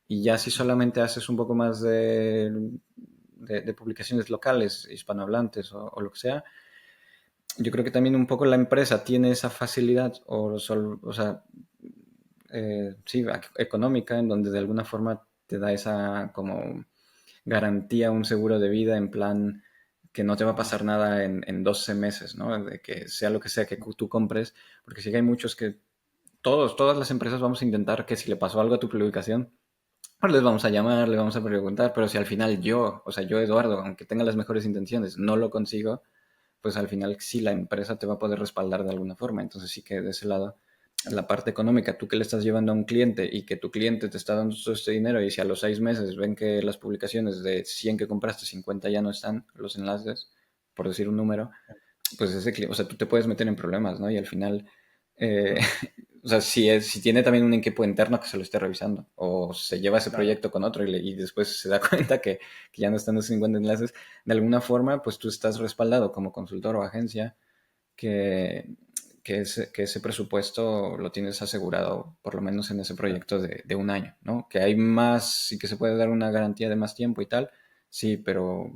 Y ya si solamente haces un poco más de publicaciones locales, hispanohablantes o lo que sea, yo creo que también un poco la empresa tiene esa facilidad o sea, sí, económica, en donde de alguna forma te da esa como garantía, un seguro de vida en plan que no te va a pasar nada en 12 meses, ¿no? De que sea lo que sea que tú compres, porque sí que hay muchos que todas las empresas vamos a intentar que si le pasó algo a tu publicación, pues les vamos a llamar, les vamos a preguntar, pero si al final yo, o sea, yo Eduardo, aunque tenga las mejores intenciones, no lo consigo, pues al final sí la empresa te va a poder respaldar de alguna forma. Entonces sí que de ese lado, la parte económica, tú que le estás llevando a un cliente y que tu cliente te está dando todo este dinero y si a los 6 meses ven que las publicaciones de 100 que compraste, 50 ya no están, los enlaces, por decir un número, pues ese cliente, o sea, tú te puedes meter en problemas, ¿no? Y al final, eh, Claro, o sea, si tiene también un equipo interno que se lo esté revisando o se lleva ese claro. proyecto con otro y después se da cuenta que ya no están los 50 enlaces, de alguna forma, pues tú estás respaldado como consultor o agencia que, que ese presupuesto lo tienes asegurado, por lo menos en ese Claro. proyecto de un año, ¿no? Que hay más y que se puede dar una garantía de más tiempo y tal, sí, pero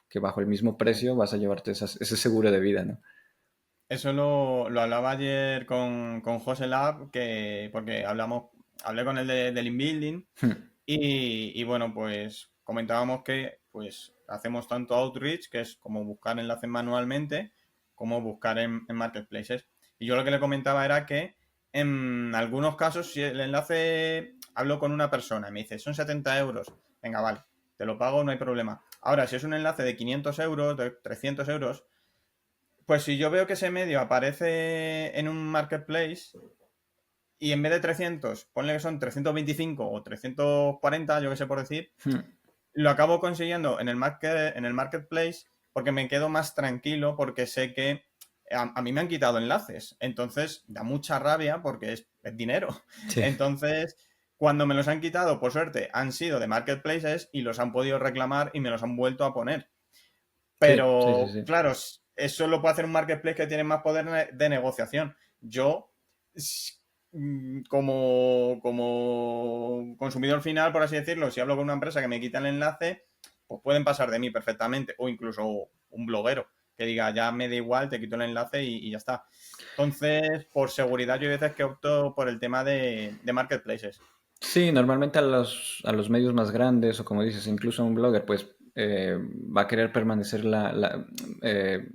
que bajo el mismo precio vas a llevarte ese seguro de vida, ¿no? Eso lo hablaba ayer con José Lab, porque hablé con él del inbuilding y bueno, pues comentábamos que pues hacemos tanto outreach, que es como buscar enlaces manualmente, como buscar en marketplaces. Y yo lo que le comentaba era que en algunos casos, si el enlace hablo con una persona y me dice, son 70 euros, venga, vale, te lo pago, no hay problema. Ahora, si es un enlace de 500 euros, de 300 euros, pues si yo veo que ese medio aparece en un marketplace y en vez de 300, ponle que son 325 o 340, yo que sé por decir, lo acabo consiguiendo en el marketplace porque me quedo más tranquilo porque sé que a mí me han quitado enlaces. Entonces da mucha rabia porque es dinero. Sí, Entonces, cuando me los han quitado, por suerte, han sido de marketplaces y los han podido reclamar y me los han vuelto a poner. sí, sí, sí, Pero, sí. claro, eso lo puede hacer un marketplace que tiene más poder de negociación. Yo, como consumidor final, por así decirlo, si hablo con una empresa que me quita el enlace, pues pueden pasar de mí perfectamente. O incluso un bloguero que diga, ya me da igual, te quito el enlace y ya está. Entonces, por seguridad, yo hay veces que opto por el tema de marketplaces. Sí, normalmente a los medios más grandes o como dices, incluso a un blogger, pues va a querer permanecer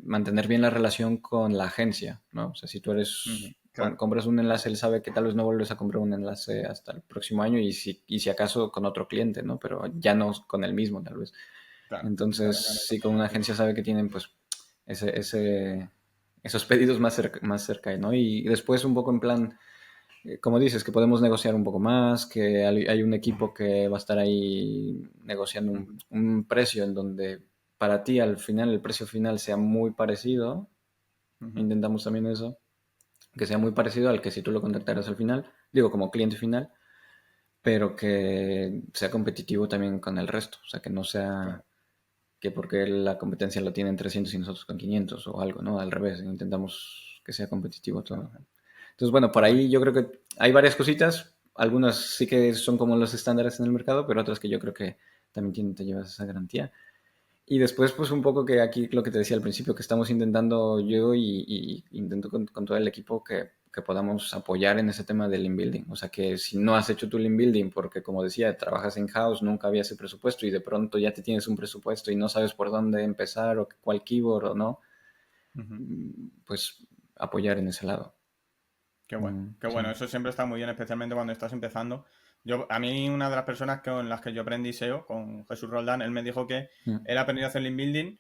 mantener bien la relación con la agencia, ¿no? O sea, si tú eres Ujú. Claro. compras un enlace, él sabe que tal vez no vuelves a comprar un enlace hasta el próximo año y si acaso con otro cliente, ¿no? Pero ya no con el mismo, tal vez. Claro, claro, claro, Entonces, sí, con una totalmente. agencia sabe que tienen, pues, ese, ese, esos pedidos más cerca, ¿no? Y después un poco en plan, como dices, que podemos negociar un poco más, que hay un equipo que va a estar ahí negociando Ujú, un precio en donde para ti al final el precio final sea muy parecido. ujú. Intentamos también eso, que sea muy parecido al que si tú lo contactaras al final, digo como cliente final, pero que sea competitivo también con el resto, o sea, que no sea Claro, que porque la competencia lo tiene en 300 y nosotros con 500 o algo, ¿no? Al revés, intentamos que sea competitivo todo. fenomenal. Entonces, bueno, por ahí Perfecto. yo creo que hay varias cositas, algunas sí que son como los estándares en el mercado, pero otras que yo creo que también te llevas esa garantía. Y después, pues un poco que aquí lo que te decía al principio, que estamos intentando yo y intento con todo el equipo que podamos apoyar en ese tema del link building. O sea, que si no has hecho tu link building porque, como decía, trabajas en house, nunca había ese presupuesto y de pronto ya te tienes un presupuesto y no sabes por dónde empezar o cuál keyword o no, Ujú. pues apoyar en ese lado. Qué bueno, qué Sí. bueno. Eso siempre está muy bien, especialmente cuando estás empezando. A mí, una de las personas con las que yo aprendí SEO, con Jesús Roldán, él me dijo que Mm. él aprendió a hacer link building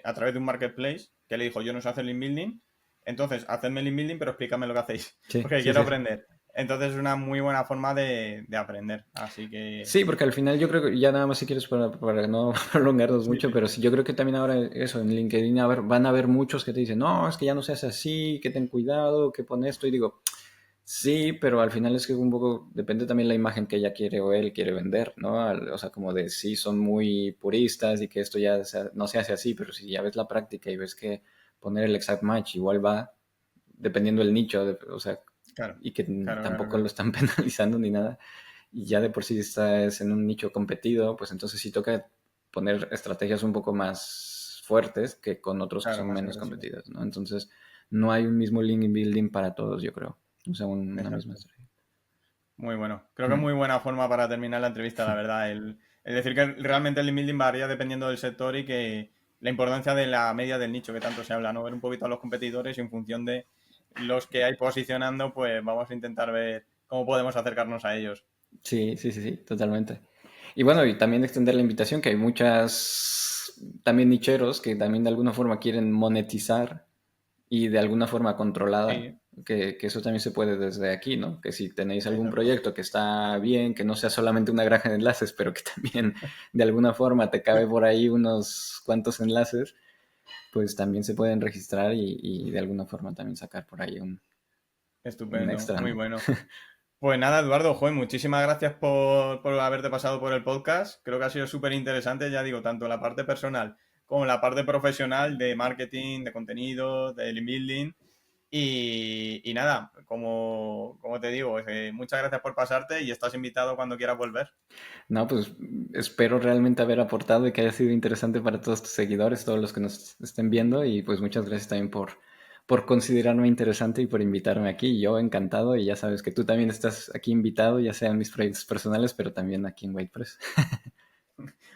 a través de un marketplace, que le dijo, yo no sé hacer link building, entonces hacedme link building, pero explícame lo que hacéis, Sí, porque sí, quiero sí. aprender. Entonces es una muy buena forma de aprender. Así que, Sí, porque al final yo creo que ya nada más si quieres para no prolongarnos sí, mucho, sí. pero sí, yo creo que también ahora eso, en LinkedIn van a haber muchos que te dicen, no, es que ya no se hace así, que ten cuidado, que pon esto, y digo, sí, pero al final es que un poco depende también la imagen que ella quiere o él quiere vender, ¿no? O sea, como de sí, son muy puristas y que esto ya no se hace así, pero si ya ves la práctica y ves que poner el exact match igual va, dependiendo del nicho, o sea, Claro, y que claro, claro, tampoco lo claro. están penalizando ni nada y ya de por sí estás en un nicho competido, pues entonces sí toca poner estrategias un poco más fuertes que con otros que Claro, son más menos agresivo. competidos, ¿no? Entonces no hay un mismo link building para todos, yo creo. O sea, una misma Exacto. estrategia. Muy bueno. Creo que es Mm. muy buena forma para terminar la entrevista, la verdad. El decir que realmente el building varía dependiendo del sector y que la importancia de la media del nicho que tanto se habla, ¿no? Ver un poquito a los competidores y en función de los que hay posicionando, pues vamos a intentar ver cómo podemos acercarnos a ellos. Sí, sí, sí, sí, totalmente. Y bueno, y también extender la invitación, que hay muchas también nicheros que también de alguna forma quieren monetizar y de alguna forma controlada, Sí, que eso también se puede desde aquí, ¿no? Que si tenéis algún exacto. proyecto que está bien, que no sea solamente una granja de enlaces, pero que también de alguna forma te cabe por ahí unos cuantos enlaces, pues también se pueden registrar y de alguna forma también sacar por ahí un Estupendo, extra, muy ¿no? bueno. Pues nada, Eduardo, joder, muchísimas gracias por haberte pasado por el podcast. Creo que ha sido súper interesante, ya digo, tanto la parte personal como la parte profesional de marketing, de contenido, de link building. Y nada, como te digo, muchas gracias por pasarte y estás invitado cuando quieras volver. No, pues espero realmente haber aportado y que haya sido interesante para todos tus seguidores, todos los que nos estén viendo y pues muchas gracias también por considerarme interesante y por invitarme aquí. Yo encantado y ya sabes que tú también estás aquí invitado, ya sea en mis proyectos personales, pero también aquí en WordPress,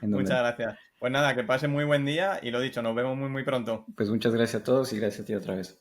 en donde Muchas gracias. Pues nada, que pase muy buen día y lo dicho, nos vemos muy, muy pronto. pues muchas gracias a todos y gracias a ti otra vez.